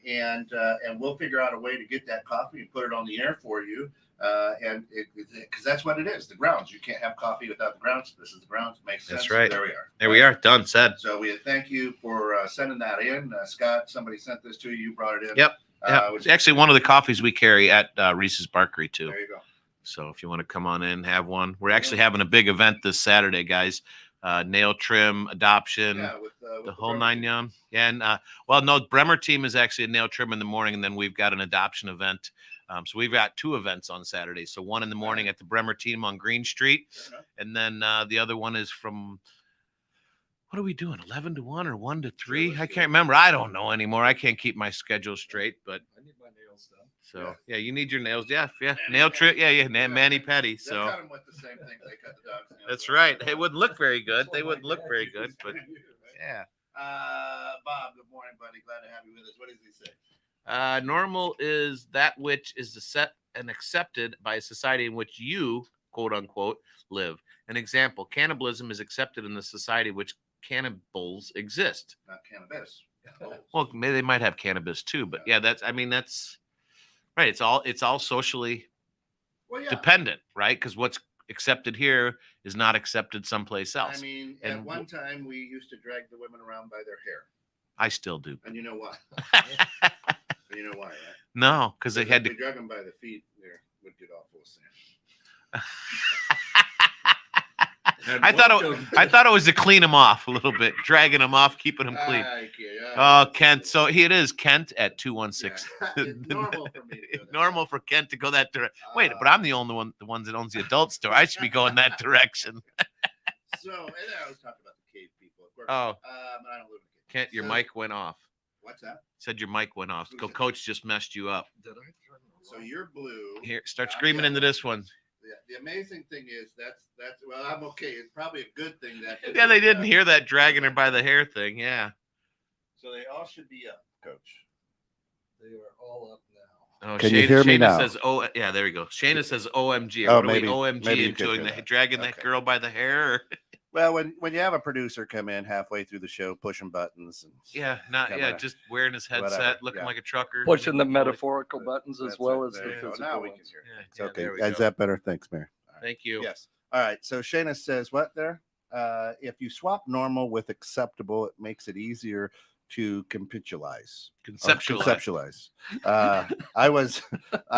A: And we'll figure out a way to get that coffee and put it on the air for you. And because that's what it is, the grounds. You can't have coffee without the grounds. This is the grounds. Makes sense.
B: That's right.
A: There we are.
B: Done. Said.
A: So we thank you for sending that in, Scott. Somebody sent this to you. You brought it in.
B: Yep. It's actually one of the coffees we carry at Reese's Barkery too.
A: There you go.
B: So if you want to come on in, have one. We're actually having a big event this Saturday, guys. Nail trim, adoption, with the whole 9 yards. Yeah, and Bremer team is actually a nail trim in the morning, and then we've got an adoption event So we've got 2 events on Saturday. So one in the morning at the Bremer Team on Green Street, and then the other one is from, what are we doing? 11 to 1 or 1 to 3? I can't remember. I don't know anymore. I can't keep my schedule straight, but
D: I need my nails done.
B: so yeah, you need your nails. Yeah. Nail trim. Yeah. Mani pedi.
A: They'll
B: So
A: cut 'em with the same thing they cut the dogs' nails
B: that's
A: with.
B: right. They wouldn't look very good. They wouldn't look very good, but yeah.
A: Bob, good morning, buddy. Glad to have you with us. What does he say?
B: Normal is that which is set and accepted by a society in which you, quote unquote, live. An example: cannibalism is accepted in the society which cannibals exist.
A: Not cannabis.
B: Well, maybe they might have cannabis too, but yeah, that's right. It's all socially dependent, right? Because what's accepted here is not accepted someplace else.
A: I mean,
B: And
A: at one time we used to drag the women around by their hair,
B: I still do.
A: and you know why? You know why, right?
B: No, because they had
A: If
B: to.
A: we drug them by the feet, they would get all full of sand.
B: I thought it was to clean them off a little bit, dragging them off, keeping them clean. Oh, Kent. So here it is, Kent at 216.
A: It's normal for me to go that
B: Normal for Kent to go that direction. Wait, but I'm the only one, the ones that owns the adult store. I should be going that direction.
A: So, and then I was talking about the cave people. Of course,
B: Oh,
A: but I don't live in a cave.
B: Kent, your
A: So-
B: mic went off.
A: What's that?
B: Said your mic went off.
A: Who
B: Go,
A: said
B: coach just messed you up.
D: Did I?
A: So you're blue.
B: Here, start
A: I'm
B: screaming into
A: yellow.
B: this one.
A: The amazing thing is that's well, I'm okay. It's probably a good thing that.
B: Yeah, they didn't hear that dragging her by the hair thing. Yeah.
A: So they all should be up, coach.
D: They are all up now.
B: Oh,
E: Can you hear me
B: Shayna
E: now?
B: says, "Oh, yeah, there we go." Shayna says, "OMG."
E: Oh,
B: What are
E: maybe-
B: we OMG
E: maybe you
B: and
E: could
B: doing
E: hear
B: that,
E: that.
B: dragging that
E: Okay.
B: girl by the hair? Or...
A: Well, when you have a producer come in halfway through the show, pushing buttons, and
B: Yeah, just wearing his headset,
A: Whatever,
B: looking
A: yeah.
B: like a trucker,
D: Pushing the
B: Holy-
D: metaphorical buttons as
A: that's
D: well
A: it.
D: as the
A: There you go.
D: physical
A: Now we can
D: ones.
A: hear.
B: Yeah,
A: It's
B: yeah,
A: okay.
B: there we
E: Is
B: go.
E: that better? Thanks, Mary.
B: Thank you.
A: Yes. All right. So Shayna says what there? If you swap normal with acceptable, it makes it easier to conceptualize.
B: Conceptualize.
A: I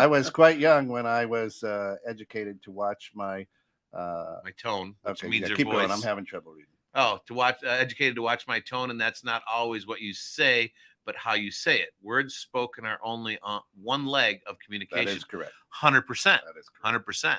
A: was quite young when I was educated to watch my.
B: My tone, which
A: Okay,
B: means
A: yeah,
B: your
A: keep
B: voice.
A: going. I'm having trouble reading.
B: Oh, to watch, educated to watch my tone, and that's not always what you say, but how you say it. Words spoken are only on one leg of
A: That
B: communication.
A: is correct.
B: 100%.
A: That is correct.
B: 100%.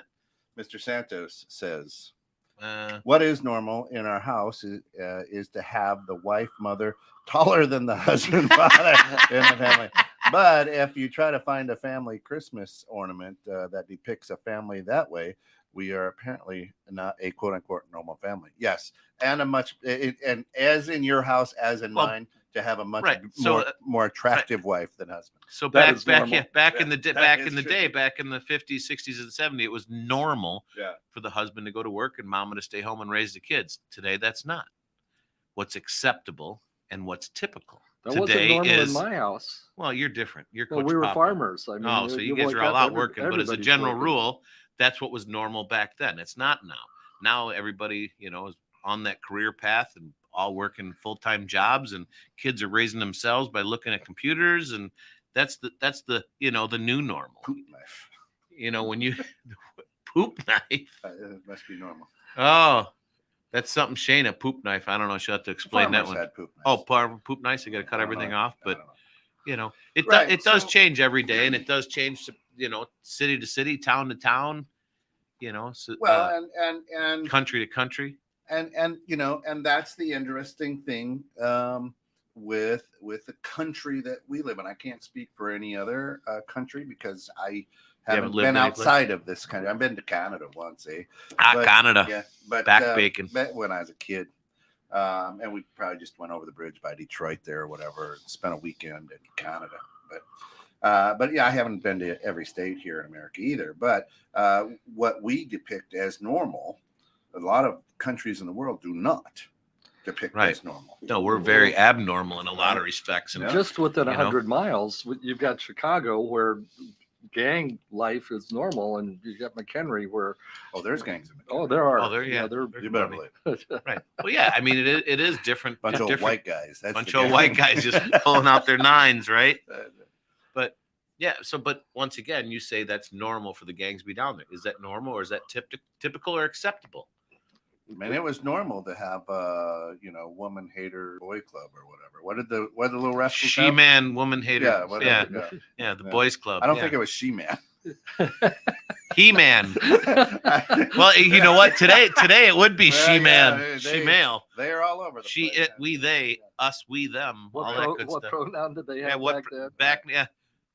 A: Mr. Santos says,
B: Uh,
A: what is normal in our house is to have the wife mother taller than the husband father in the family. But if you try to find a family Christmas ornament that depicts a family that way, we are apparently not a quote unquote normal family. Yes. And and as in your house, as in
B: Well,
A: mine, to have a much
B: right. So,
A: more attractive wife than husband.
B: So
D: That
B: back
D: is
B: back
D: normal.
B: yeah, back in the
A: That
B: back
A: is
B: in the
A: true.
B: day, back in the 50s, 60s, and 70s, it was normal
A: Yeah.
B: for the husband to go to work and mama to stay home and raise the kids. Today, that's not. What's acceptable and what's typical
D: That wasn't
B: today
D: normal
B: is
D: in my house.
B: well, you're different. You're
D: Well,
B: Coach
D: we were
B: Papa.
D: farmers. I mean,
B: Oh, so you guys
D: wake
B: are all
D: up,
B: out working, but as a
D: everybody's
B: general
D: working.
B: rule, that's what was normal back then. It's not now. Now everybody, is on that career path and all working full-time jobs, and kids are raising themselves by looking at computers, and that's the the new normal.
A: Poop knife.
B: When you poop knife.
A: It must be normal.
B: Oh, that's something Shayna, poop knife. I don't know. She'll have to explain that
A: Farmers
B: one.
A: had poop
B: Oh,
A: knives.
B: poop knife. You got to cut
A: I don't
B: everything
A: know.
B: off,
A: I
B: but
A: don't know.
B: it
A: Right,
B: does
A: so-
B: change every day, and it does change, city to city, town to town,
A: Well, and
B: country to country.
A: and and that's the interesting thing with the country that we live in. I can't speak for any other country because I
B: haven't
A: haven't
B: lived
A: been
B: any place?
A: outside of this country. I've been to Canada once, But-
B: Canada.
A: yeah, but
B: Back bacon.
A: when I was a kid, and we probably just went over the bridge by Detroit there or whatever, and spent a weekend in Canada. But yeah, I haven't been to every state here in America either. But what we depict as normal, a lot of countries in the world do not depict
B: Right.
A: as normal.
B: No, we're very abnormal in a lot of respects. And
A: Yeah.
D: Just within
B: You know?
D: 100 miles, you've got Chicago where gang life is normal, and you got McHenry where
A: Oh, there's gangs in it.
D: there are.
B: Oh, there- yeah.
D: they're
A: You better believe it.
B: right. Well, yeah. I mean, it is different.
A: Bunch of
B: different
A: white guys. That's
B: bunch
A: the
B: of
A: gang.
B: white guys just pulling out their nines, right?
A: Uh,
B: But yeah. So, but once again, you say that's normal for the gangs to be down there. Is that normal, or is that typical or acceptable?
A: Man, it was normal to have woman hater boy club or whatever. What did the little rascals have?
B: She-Man, woman hater.
A: Yeah,
B: Yeah,
A: whatever.
B: yeah, the
A: Yeah.
B: boys club.
A: I don't think it was She-Man.
B: He-Man. Well, you know what? Today it would be
A: Well,
B: She-Man,
A: yeah,
B: She-Male.
A: They are all over the
B: She,
A: place.
B: it, we, they, us, we, them, all that good
D: What
B: stuff.
D: pronoun did they have
B: Yeah, what
D: back then?
B: back?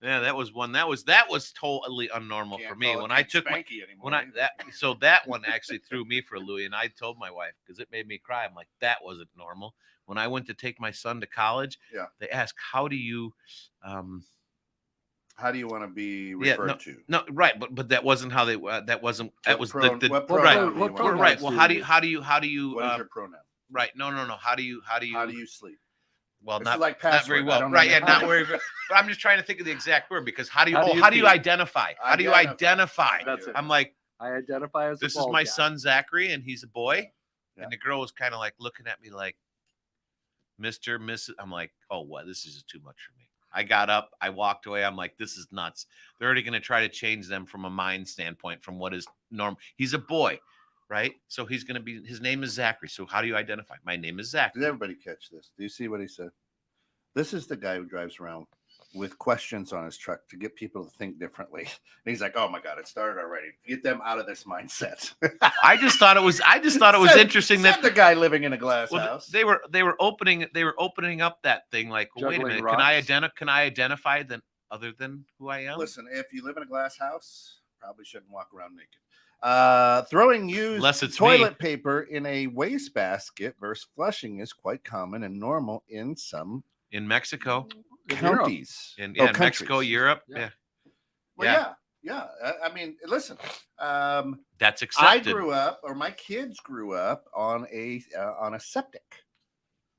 B: Yeah, that was one. That was totally unnormal
A: Can't
B: for me
A: call it
B: when I took my
A: Spanky anymore.
B: so that one actually threw me for a Louis, and I told my wife because it made me cry. I'm like, that wasn't normal. When I went to take my son to college, they asked, how do you
A: want to be referred to?
B: No, right, but that wasn't how they. That wasn't. That was
A: what
B: the
A: pronoun
B: right.
A: do you want?
B: Right. Well, how do you?
A: What is your pronoun?
B: Right. No. How do you?
A: How do you sleep?
B: Well,
A: This
B: not
A: is like
B: not very
A: password. I
B: well.
A: don't
B: Right. Yeah.
A: understand.
B: Not very. But I'm just trying to think of the exact word because how do you?
D: How do you
B: How do you
D: feel?
B: identify? How do you identify?
D: That's it.
B: I'm like,
D: I identify as
B: this
D: a
B: is
D: bald
B: my
D: guy.
B: son Zachary, and he's a boy.
A: Yeah.
B: And the girl was kind of like looking at me like, Mr., Mrs. I'm like, oh, what? This is too much for me. I got up, I walked away. I'm like, this is nuts. They're already going to try to change them from a mind standpoint from what is normal. He's a boy, right? So he's going to be, his name is Zachary. So how do you identify? My name is Zachary.
A: Did everybody catch this? Do you see what he said? This is the guy who drives around with questions on his truck to get people to think differently. And he's like, "Oh my God, it started already. Get them out of this mindset."
B: I just thought it was interesting that
A: the guy living in a glass
B: well,
A: house.
B: they were opening up that thing like, well, wait a
D: Juggling
B: minute,
D: rocks.
B: can I identify than other than who I am?
A: Listen, if you live in a glass house, probably shouldn't walk around naked. Throwing used
B: Unless it's
A: toilet paper in a wastebasket versus flushing is quite common and normal in some
B: In Mexico,
A: counties.
B: in
A: countries.
B: Mexico, Europe,
D: Yeah.
A: Well, yeah. I mean, listen.
B: that's
A: I
B: accepted.
A: grew up, or my kids grew up on a septic.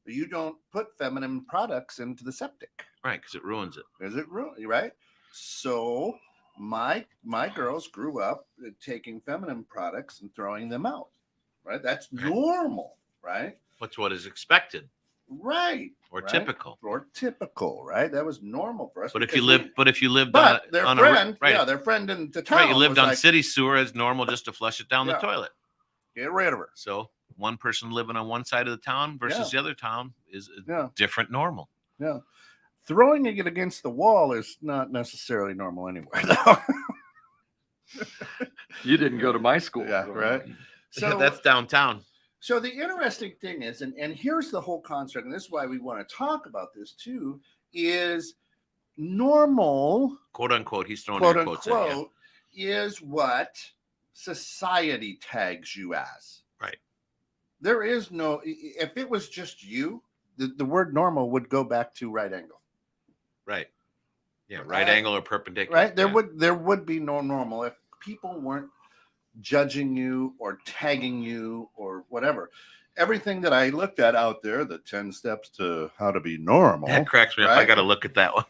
A: You don't put feminine products into the septic.
B: Right, because it ruins it.
A: Is it really right? So my girls grew up taking feminine products and throwing them out. Right, that's normal. Right,
B: What's what is expected
A: right,
B: or
A: right?
B: typical.
A: Or typical. Right, that was normal for us.
B: But if
A: because
B: you lived
A: but
B: on
A: their
B: on
A: friend,
B: right,
A: their friend in the town,
B: right, you lived
A: was
B: on
A: like,
B: city sewer as normal just to flush it down the
A: Yeah.
B: toilet.
A: get rid of her.
B: So one person living on one side of the town versus the other town is a
A: Yeah.
B: different normal.
A: Yeah. Throwing it against the wall is not necessarily normal anywhere, though.
D: You didn't go to my school.
A: Yeah, right. So
B: That's downtown.
A: So the interesting thing is, and here's the whole construct, and this is why we want to talk about this too, is normal,
B: Quote unquote. He's throwing
A: quote
B: air quotes at you.
A: unquote, is what society tags you as.
B: Right.
A: There is no, if it was just you, the word normal would go back to right angle.
B: Right. Yeah. Right
A: Right.
B: angle or perpendicular.
A: Right? There
B: yeah.
A: would be no normal if people weren't judging you or tagging you or whatever. Everything that I looked at out there, the 10 steps to how to be normal.
B: That cracks me up. I
A: right?
B: got to look at that one.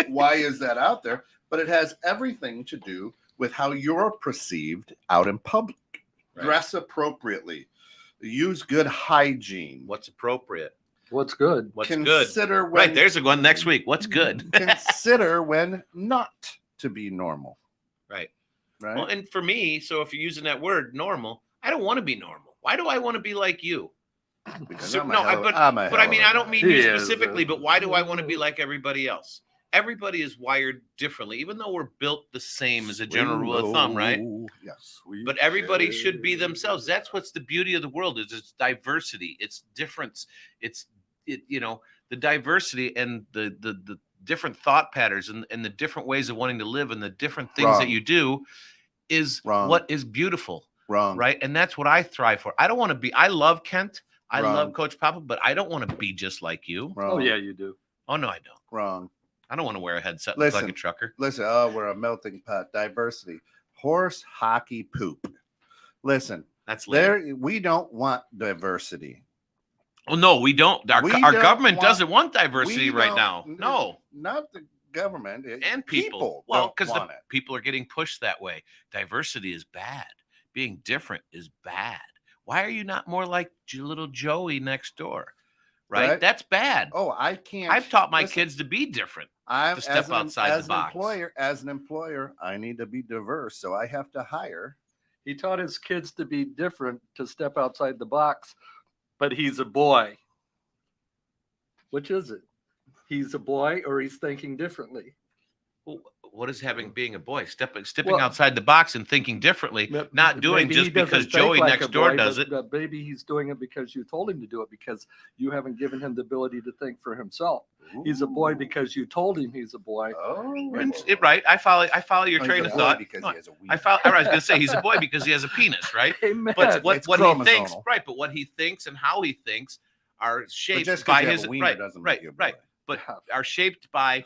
A: Why is that out there? But it has everything to do with how you're perceived out in public.
B: Right.
A: Dress appropriately. Use good hygiene.
B: What's appropriate?
D: What's good?
B: What's good?
A: Consider when
B: Right. There's a one next week. What's good?
A: consider when not to be normal.
B: Right.
A: Right.
B: Well, and for me, so if you're using that word normal, I don't want to be normal. Why do I want to be like you?
A: Because
B: So,
A: I'm a
B: no,
A: hell of-
B: but
A: I'm a
B: I
A: hell
B: mean,
A: of a
B: I don't
A: guy.
B: mean
D: He
B: you
D: is,
B: specifically, but why do I want to be like everybody else? Everybody is wired differently, even though we're built the same as a general rule of thumb, right?
A: Yes.
B: But everybody should be themselves. That's what's the beauty of the world is it's diversity, it's difference, the diversity and the different thought patterns and the different ways of wanting to live and the different things that
A: Wrong.
B: you do is
A: Wrong.
B: what is beautiful,
A: Wrong.
B: right? And that's what I thrive for. I don't want to be. I love Kent. I
A: Wrong.
B: love Coach Papa, but I don't want to be just like you.
A: Wrong.
D: Oh yeah, you do.
B: Oh no, I don't.
A: Wrong.
B: I don't want to wear a headset like
A: Listen.
B: a trucker.
A: Listen. Oh, we're a melting pot. Diversity. Horse hockey poop. Listen.
B: That's later.
A: There. We don't want diversity.
B: Oh no, we don't. Our
A: We
B: our
A: don't
B: government
A: want-
B: doesn't want diversity
A: we
B: right
A: don't-
B: now. No.
A: Not the government.
B: And people. Well,
A: don't
B: because
A: want it.
B: people are getting pushed that way. Diversity is bad. Being different is bad. Why are you not more like little Joey next door? Right? That's bad.
A: Oh, I can't.
B: I've taught my
A: listen,
B: kids to be different.
A: I'm
B: to step outside the box.
A: As an employer, I need to be diverse, so I have to hire
D: He taught his kids to be different, to step outside the box, but he's a boy. Which is it? He's a boy or he's thinking differently?
B: Well, what is being a boy? Stepping
D: Well,
B: outside the box and thinking differently, not doing
D: Maybe he
B: just because
D: doesn't think
B: Joey
D: like
B: next
D: a
B: door
D: boy,
B: does
D: but,
B: it.
D: but maybe he's doing it because you told him to do it, because you haven't given him the ability to think for himself. He's a boy because you told him he's a boy.
B: Right. I follow your
A: Oh, he's
B: train
A: a
B: of
A: boy
B: thought.
A: because
B: No,
A: he has a wiener.
B: I was going to say he's a boy because he has a penis, right?
D: Amen.
B: But what
A: It's
B: he thinks,
A: chromosomal.
B: right? But what he thinks and how he thinks are
A: But
B: shaped
A: just
B: by
A: because you have
B: his
A: a wiener
B: right,
A: doesn't
B: right,
A: make you a boy.
B: right. But are shaped by,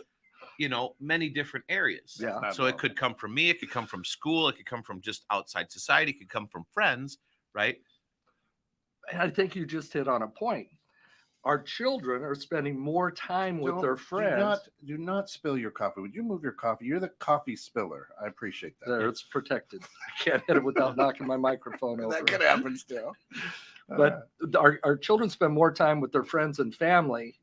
B: many different areas.
D: Yeah.
A: Not
B: So it
A: wrong.
B: could come from me. It could come from school. It could come from just outside society. It could come from friends, right?
D: And I think you just hit on a point. Our children are spending more time with their friends.
A: Do not spill your coffee. Would you move your coffee? You're the coffee spiller. I appreciate that.
D: There, it's protected. I can't hit it without knocking my microphone over.
A: That could happen still.
D: But our children spend more time with their friends and family.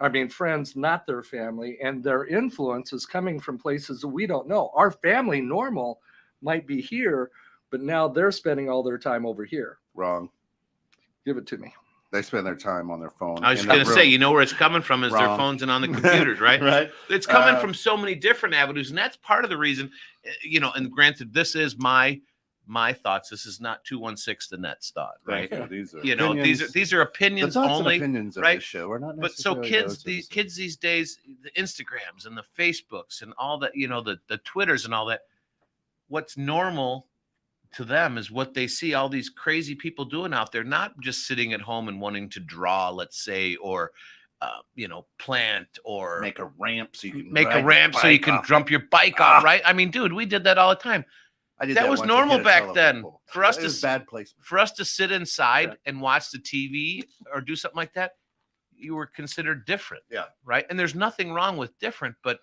D: I mean, friends, not their family, and their influence is coming from places that we don't know. Our family normal might be here, but now they're spending all their time over here.
A: Wrong.
D: Give it to me.
A: They spend their time on their phone.
B: I was
A: in
B: just going
A: that
B: to say,
A: room.
B: you know where it's coming from is their
A: Wrong.
B: phones and on the computers, right?
A: Right.
B: It's coming from so many different avenues, and that's part of the reason, and granted, this is my thoughts. This is not 216 the Net's thought, right?
A: Thank you. These are
B: These are
A: the
B: opinions
A: thoughts and
B: only.
A: opinions of
B: right?
A: this show are not
B: But so
A: necessarily those of the
B: kids these days, the Instagrams and the Facebooks and all that, the Twitters and all that, what's normal to them is what they see all these crazy people doing out there, not just sitting at home and wanting to draw, let's say, or plant or
A: make a ramp so you can
B: make a
A: drag
B: ramp
A: your
B: so you
A: bike
B: can
A: off.
B: jump your bike off, right? I mean, dude, we did that all the time.
A: I did
B: that was
A: once. I
B: normal
A: hit a
B: back
A: telephone
B: then.
A: pole.
B: For us
A: It
B: to
A: was bad placement.
B: For us to sit inside
D: Yeah.
B: and watch the TV or do something like that, you were considered different.
A: Yeah.
B: Right. And there's nothing wrong with different, but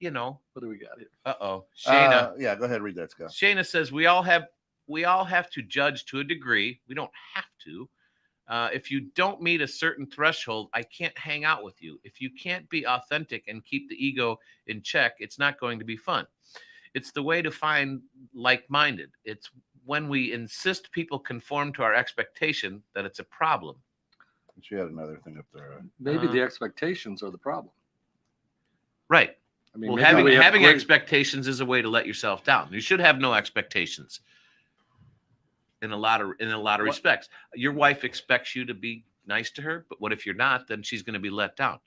D: What do we got here?
B: Shayna.
A: Yeah, go ahead, read that, Scott.
B: Shayna says we all have to judge to a degree. We don't have to. If you don't meet a certain threshold, I can't hang out with you. If you can't be authentic and keep the ego in check, it's not going to be fun. It's the way to find like-minded. It's when we insist people conform to our expectation that it's a problem.
A: She had another thing up there.
D: Maybe the expectations are the problem.
B: Right.
D: I mean,
B: Well,
D: maybe
B: having
D: great-
B: expectations is a way to let yourself down. You should have no expectations. In a lot of respects, your wife expects you to be nice to her, but what if you're not? Then she's going to be let down.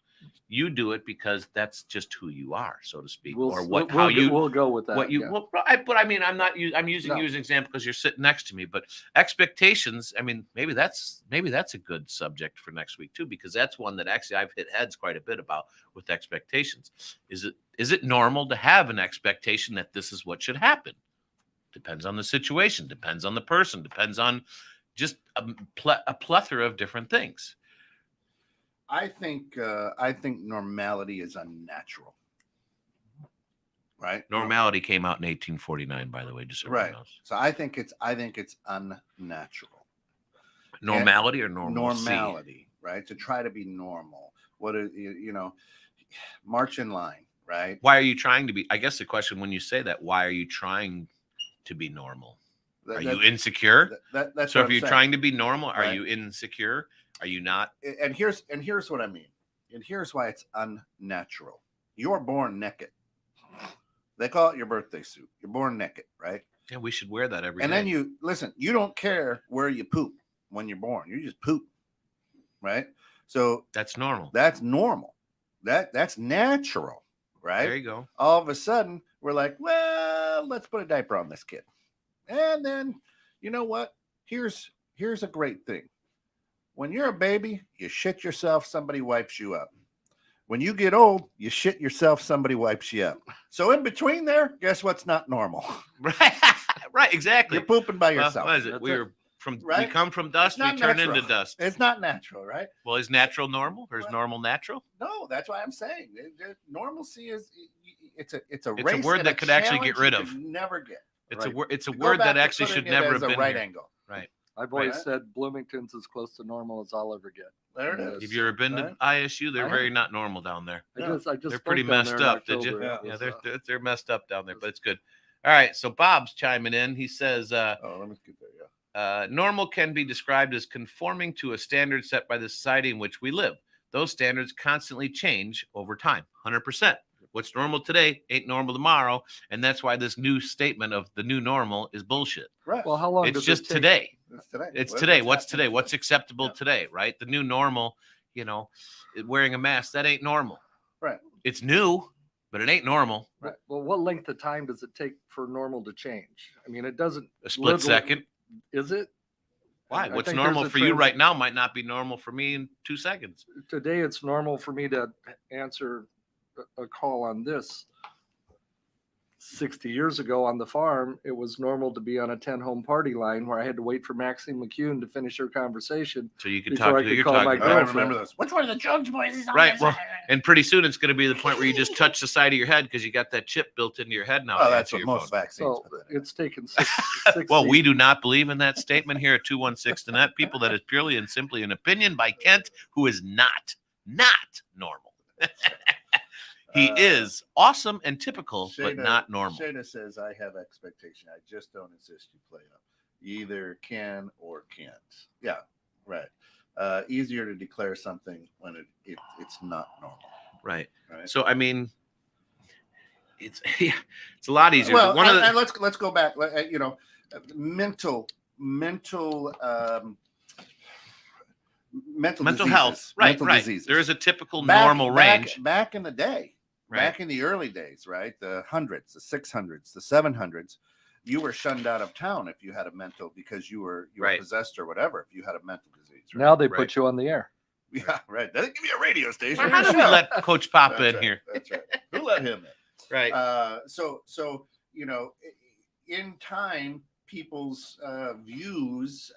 B: You do it because that's just who you are, so to speak,
D: we'll
B: we'll
D: go with that.
B: what you.
D: yeah.
B: Well, but I mean, I'm using you as an example because you're sitting next to me. But expectations, I mean, maybe that's a good subject for next week too, because that's one that actually I've hit heads quite a bit about with expectations. Is it normal to have an expectation that this is what should happen? Depends on the situation, depends on the person, depends on just a plethora of different things.
A: I think normality is unnatural. Right?
B: Normality came out in 1849, by the way, just so everyone
A: Right.
B: knows.
A: So I think it's unnatural.
B: Normality or normalcy?
A: Normality, right? To try to be normal. What is march in line, right?
B: Why are you trying to be? I guess the question when you say that, why are you trying to be normal? Are you insecure?
A: That's
B: So
A: what
B: if
A: I'm
B: you're
A: saying.
B: trying to be normal, are
A: Right.
B: you insecure? Are you not?
A: And here's what I mean. And here's why it's unnatural. You're born naked. They call it your birthday suit. You're born naked, right?
B: Yeah, we should wear that every day.
A: And then you don't care where you poop when you're born. You just poop. Right? So
B: That's normal.
A: that's normal. That's natural, right?
B: There you go.
A: All of a sudden, we're like, well, let's put a diaper on this kid. And then, you know what? Here's a great thing. When you're a baby, you shit yourself, somebody wipes you up. When you get old, you shit yourself, somebody wipes you up. So in between there, guess what's not normal?
B: Right. Right. Exactly.
A: You're pooping by yourself.
B: What is it?
D: That's
B: We
D: it.
B: were we
A: Right?
B: come from dust, we
A: not
B: turn
A: natural.
B: into dust.
A: It's not natural, right?
B: Well, is natural normal or is
A: Well,
B: normal natural?
A: No, that's why I'm saying normalcy is it's a
B: It's a
A: race
B: word
A: and
B: that could actually get
A: challenge
B: rid
A: you
B: of.
A: could never get.
B: It's
D: Right.
B: it's a
A: To go
B: word
A: back
B: that
A: to
B: actually
A: putting
B: should
A: it
B: never
A: as
B: have
A: a
B: been
A: right
B: here.
A: angle.
B: Right.
D: I've always
A: Right.
D: said Bloomington's as close to normal as I'll ever get.
A: There it
D: Yes.
A: is.
B: Have you ever been to
A: Right?
B: ISU? They're
D: I
B: very not normal down there.
A: Yeah.
D: I just
B: They're
D: spoke
B: pretty
D: down
B: messed
D: there in
B: up. Did you?
D: October.
A: Yeah.
D: It
B: Yeah,
D: was,
B: they're messed up down there, but it's good. All right. So Bob's chiming in. He says,
A: Oh, let me get there. Yeah.
B: normal can be described as conforming to a standard set by the society in which we live. Those standards constantly change over time. 100%. What's normal today ain't normal tomorrow. And that's why this new statement of the new normal is bullshit.
A: Right.
D: Well, how long
B: It's
D: does
B: just
D: it take?
B: today.
A: It's today.
B: It's today. What's
A: happening
B: today? What's acceptable today, right? The new normal, wearing a mask, that ain't normal.
A: Right.
B: It's new, but it ain't normal.
A: Right.
D: Well, what length of time does it take for normal to change? I mean, it doesn't.
B: A split second.
D: Is it?
B: Why?
D: I
B: What's
D: think
B: normal
D: there's a
B: for you right now might not be normal for me in 2 seconds.
D: Today, it's normal for me to answer a call on this. 60 years ago on the farm, it was normal to be on a 10-home party line where I had to wait for Maxine McCune to finish her conversation.
B: So you can
D: Before
B: talk
D: I
B: to who
D: could
B: you're
D: call my
B: talking
A: I
B: about.
D: girlfriend.
A: remember this. Which one of the Jones boys is on
B: Right.
A: this?
B: Well, and pretty soon it's going to be the point where you just touch the side of your head because you got that chip built into your head now.
A: Oh,
B: to
A: that's
B: answer
A: what
B: your
A: most
B: phone.
A: vaccines.
D: So
A: put that in.
D: it's taken 60.
B: Well, we do not believe in that statement here at 216 to net. People, that is purely and simply an opinion by Kent, who is not normal. He is awesome and typical, but not normal.
A: Shayna says, I have expectation. I just don't insist you play up. You either can or can't. Yeah, right. Easier to declare something when it's not normal.
B: Right.
A: Right.
B: So, I mean, it's a lot easier.
A: Well,
B: One of the,
A: and let's go back. Mental
B: mental
A: diseases,
B: health. Right.
A: mental
B: Right.
A: diseases.
B: There is a typical normal range.
A: Back in the day.
B: Right.
A: Back in the early days, right? The hundreds, the 600s, the 700s, you were shunned out of town if you had a mental because you were
B: Right.
A: possessed or whatever. If you had a mental disease, right?
D: Now they
B: Right.
D: put you on the air.
A: Yeah, right. They didn't give you a radio station.
B: Well, how did we let Coach Papa
A: That's
B: in
A: right,
B: here?
A: That's right. Who let him in?
B: Right.
A: So in time, people's views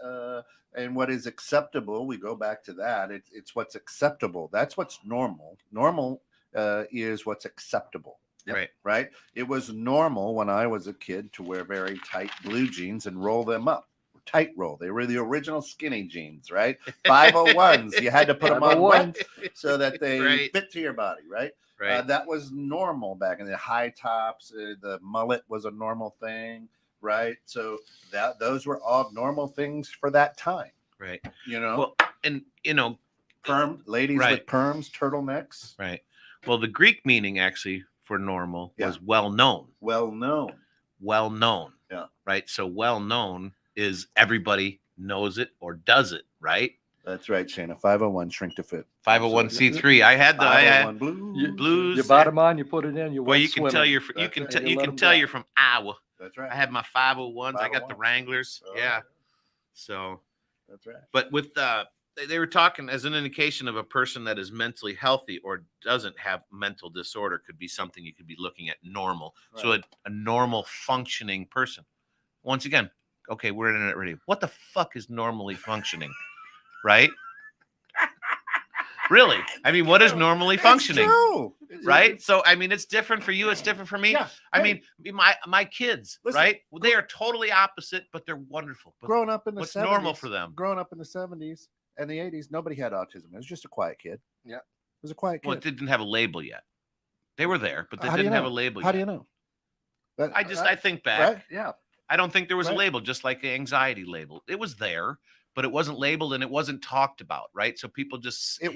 A: and what is acceptable. We go back to that. It's what's acceptable. That's what's normal. Normal is what's acceptable.
B: Right.
A: Right. It was normal when I was a kid to wear very tight blue jeans and roll them up. Tight roll. They were the original skinny jeans, right? 501s. You had to put them on wet so that they
B: Right.
A: fit to your body, right?
B: Right.
A: That was normal back in the high tops. The mullet was a normal thing, right? So those were all normal things for that time.
B: Right.
A: Well,
B: Well, and
A: perm ladies
B: right.
A: with perms, turtlenecks,
B: right. Well, the Greek meaning actually for normal
A: Yeah.
B: was well known.
A: well known.
B: Well known.
A: Yeah.
B: Right. So well known is everybody knows it or does it. Right.
A: That's right, Shayna. 501 shrink to fit.
B: 501c3. I had the
A: 501 blues.
B: blues.
D: You bottom on, you put it in. You
B: Well,
D: went
B: you can
D: swimming.
B: tell you
A: That's
B: can
A: right.
B: tell
D: And
B: you
D: let
B: can
D: 'em
B: tell
D: down.
B: you're from Iowa.
A: That's right.
B: I had my 501s. I got the
A: 501s.
B: Wranglers.
A: Oh,
B: Yeah. So,
A: That's right.
B: but with they were talking as an indication of a person that is mentally healthy or doesn't have mental disorder could be something you could be looking at normal. So
A: Right.
B: a normal functioning person. Once again, okay, we're internet radio. What the fuck is normally functioning? Right? Really? I mean, what is normally functioning?
A: It's true.
B: Right? So I mean, it's different for you. It's different for me.
A: Yeah.
B: I
A: Hey,
B: mean, my kids,
A: Listen,
B: right? Well, they are totally opposite, but they're wonderful. But
A: growing up in the
B: what's
A: 70s,
B: normal for them?
A: Growing up in the 70s and the 80s, nobody had autism. It was just a quiet kid.
D: Yeah.
A: It was a quiet kid.
B: Well, it didn't have a label yet. They were there, but they
A: How do you
B: didn't have a
A: know?
B: label
A: How
B: yet.
A: do you know? That-
B: I think back.
A: right?
D: Yeah.
B: I don't think there was a
A: Right.
B: label, just like the anxiety label. It was there, but it wasn't labeled and it wasn't talked about, right? So people just hid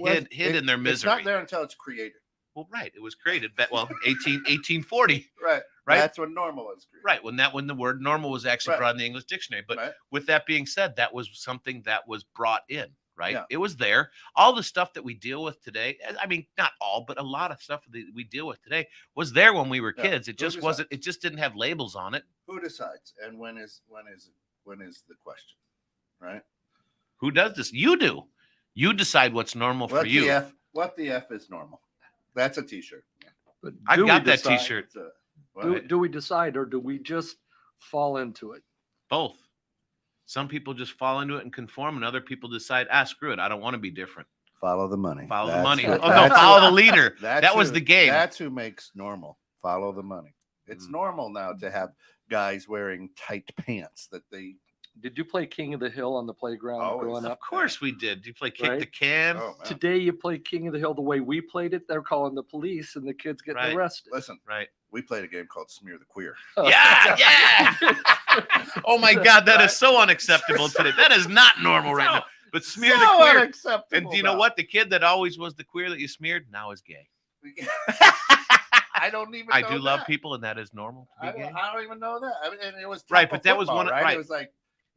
B: in their
A: It's
B: misery.
A: not there until it's created.
B: Well, right. It was created, 1840,
A: Right.
B: right?
A: That's when normal was created.
B: Right. When the word normal was actually
A: Right.
B: brought in the English dictionary. But
A: Right.
B: with that being said, that was something that was brought in, right?
A: Yeah.
B: It was there. All the stuff that we deal with today, I mean, not all, but a lot of stuff that we deal with today was there when we were
A: Yeah.
B: kids. It
A: Who
B: just wasn't, it just didn't have labels on it.
A: Who decides? And when is the question? Right?
B: Who does this? You do. You decide what's normal for you.
A: What the F is normal? That's a t-shirt.
D: But
B: I've
D: do we
B: got that
D: decide-
B: t-shirt.
A: It's a- what?
D: Do we decide or do we just fall into it?
B: Both. Some people just fall into it and conform, and other people decide, screw it. I don't want to be different.
A: Follow the money.
B: Follow the
A: That's
B: money.
A: who-
B: Oh, no,
A: that's
B: follow
A: who-
B: the leader.
A: that's
B: That was
A: who-
B: the game.
A: That's who makes normal. Follow the money. It's
B: Mm.
A: normal now to have guys wearing tight pants that they.
D: Did you play King of the Hill on the playground
A: Always.
D: growing
B: Of
D: up?
B: course we did. You play kick
D: Right?
B: the can.
A: Oh, man.
D: Today you play King of the Hill the way we played it. They're calling the police and the kids getting
B: Right.
D: arrested.
A: Listen,
B: Right.
A: We played a game called Smear the Queer.
B: Yeah. Oh my God, that is so unacceptable today. That is not normal right now. But smear the queer.
A: Unacceptable.
B: And do you know what? The kid that always was the queer that you smeared now is gay.
A: I don't even.
B: I
A: know
B: do love
A: that.
B: people, and that is normal to be gay.
A: I don't even know that. I mean, and it was
B: Right, but that was
A: football,
B: one.
A: right?
B: Right,
A: It was like,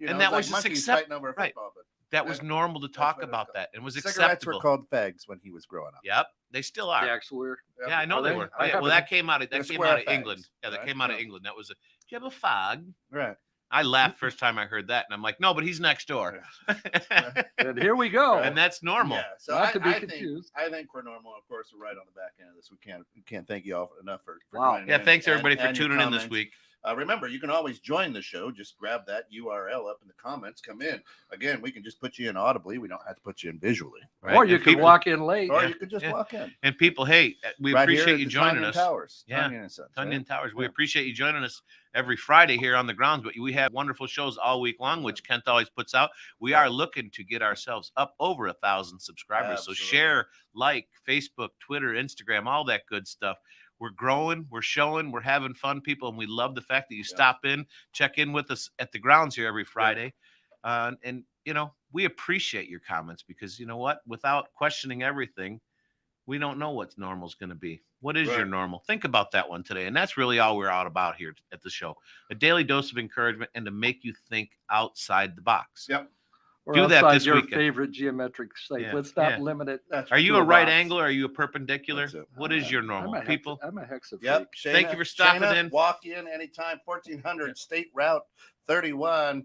B: and that was just
A: monkeys
B: accept.
A: fighting over
B: Right,
A: football, but
B: that was normal to talk
A: what it was
B: about
A: called.
B: that, and was
A: cigarettes
B: acceptable.
A: were called fags when he was growing up.
B: Yep, they still are.
D: The actual word.
B: Yeah, I know
D: Are
B: they
D: they?
B: were.
D: I
B: Yeah, well,
D: haven't-
B: that came out of
A: They're
B: that came
A: square
B: out of
A: fags,
B: England. Yeah, that
A: right?
B: came out of
A: Yeah.
B: England. That was a. Do you have a fag?
A: Right.
B: I laughed first time I heard that, and I'm like, no, but he's next door.
D: And here we go.
B: And that's normal.
A: Yeah. So
D: Not to be
A: I
D: confused.
A: I think we're normal. Of course, we're right on the back end of this. We can't thank you all enough for
D: Wow.
A: joining
B: Yeah,
A: in
B: thanks
A: and-
B: everybody for
A: and your
B: tuning in this
A: comments.
B: week.
A: Remember, you can always join the show. Just grab that URL up in the comments. Come in. Again, we can just put you in audibly. We don't have to put you in visually.
B: Right?
D: Or you
B: And
D: can
B: people-
D: walk in late.
A: Or
B: Yeah,
A: you could just
B: yeah.
A: walk in.
B: And people, hey, we
A: Right here
B: appreciate
A: at
B: you
A: the
B: joining
A: Tunyon
B: us.
A: Towers.
B: Yeah.
A: Tunyon and Sons,
B: Tunyon
A: right?
B: Towers. We
A: Yeah.
B: appreciate you joining us every Friday here on the grounds, but we have wonderful shows all week long, which Kent always puts out. We are looking to get ourselves up over 1,000 subscribers.
A: Absolutely.
B: So share, like, Facebook, Twitter, Instagram, all that good stuff. We're growing, we're showing, we're having fun, people, and we love the fact that you stop in, check in with us at the grounds here every Friday. And, you know, we appreciate your comments because, you know what? Without questioning everything, we don't know what normal is going to be. What is your
A: Right.
B: normal? Think about that one today. And that's really all we're out about here at the show. A daily dose of encouragement and to make you think outside the box.
A: Yep.
D: Or
B: Do that
D: outside
B: this
D: your
B: weekend.
D: favorite geometric shape.
B: Yeah,
D: Let's not
B: yeah.
D: limit it.
A: That's
B: Are you
D: to
B: a
D: a
B: right
D: box.
B: angle? Or are you a perpendicular?
A: That's it.
B: What is your normal? People,
D: I'm a hexa freak.
A: Yep.
B: Thank you for stopping
A: Shayna,
B: in.
A: Walk in anytime. 1400 State Route 31,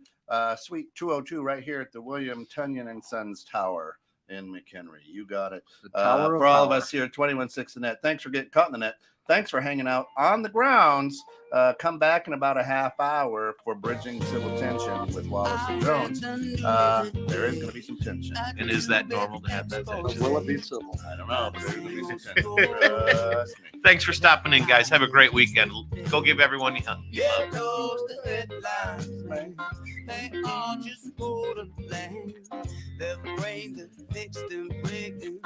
A: Suite 202, right here at the William Tunyon and Sons Tower in McHenry. You got it.
D: The Tower of
A: For all of
D: Power.
A: us here at 21.6 The Net, thanks for getting caught in the net. Thanks for hanging out on the grounds. Come back in about a half hour for Bridging Civil Tension with Wallace and Jones. There is going to be some tension.
B: and is that normal to have that
D: Or
B: tension?
D: will it be civil?
A: I don't know, but there's going to be some tension. Trust me.
B: Thanks for stopping in, guys. Have a great weekend. Go give everyone you love.
C: Yeah, those the headlines, man. They all just go to land. They're afraid to fix them breaking.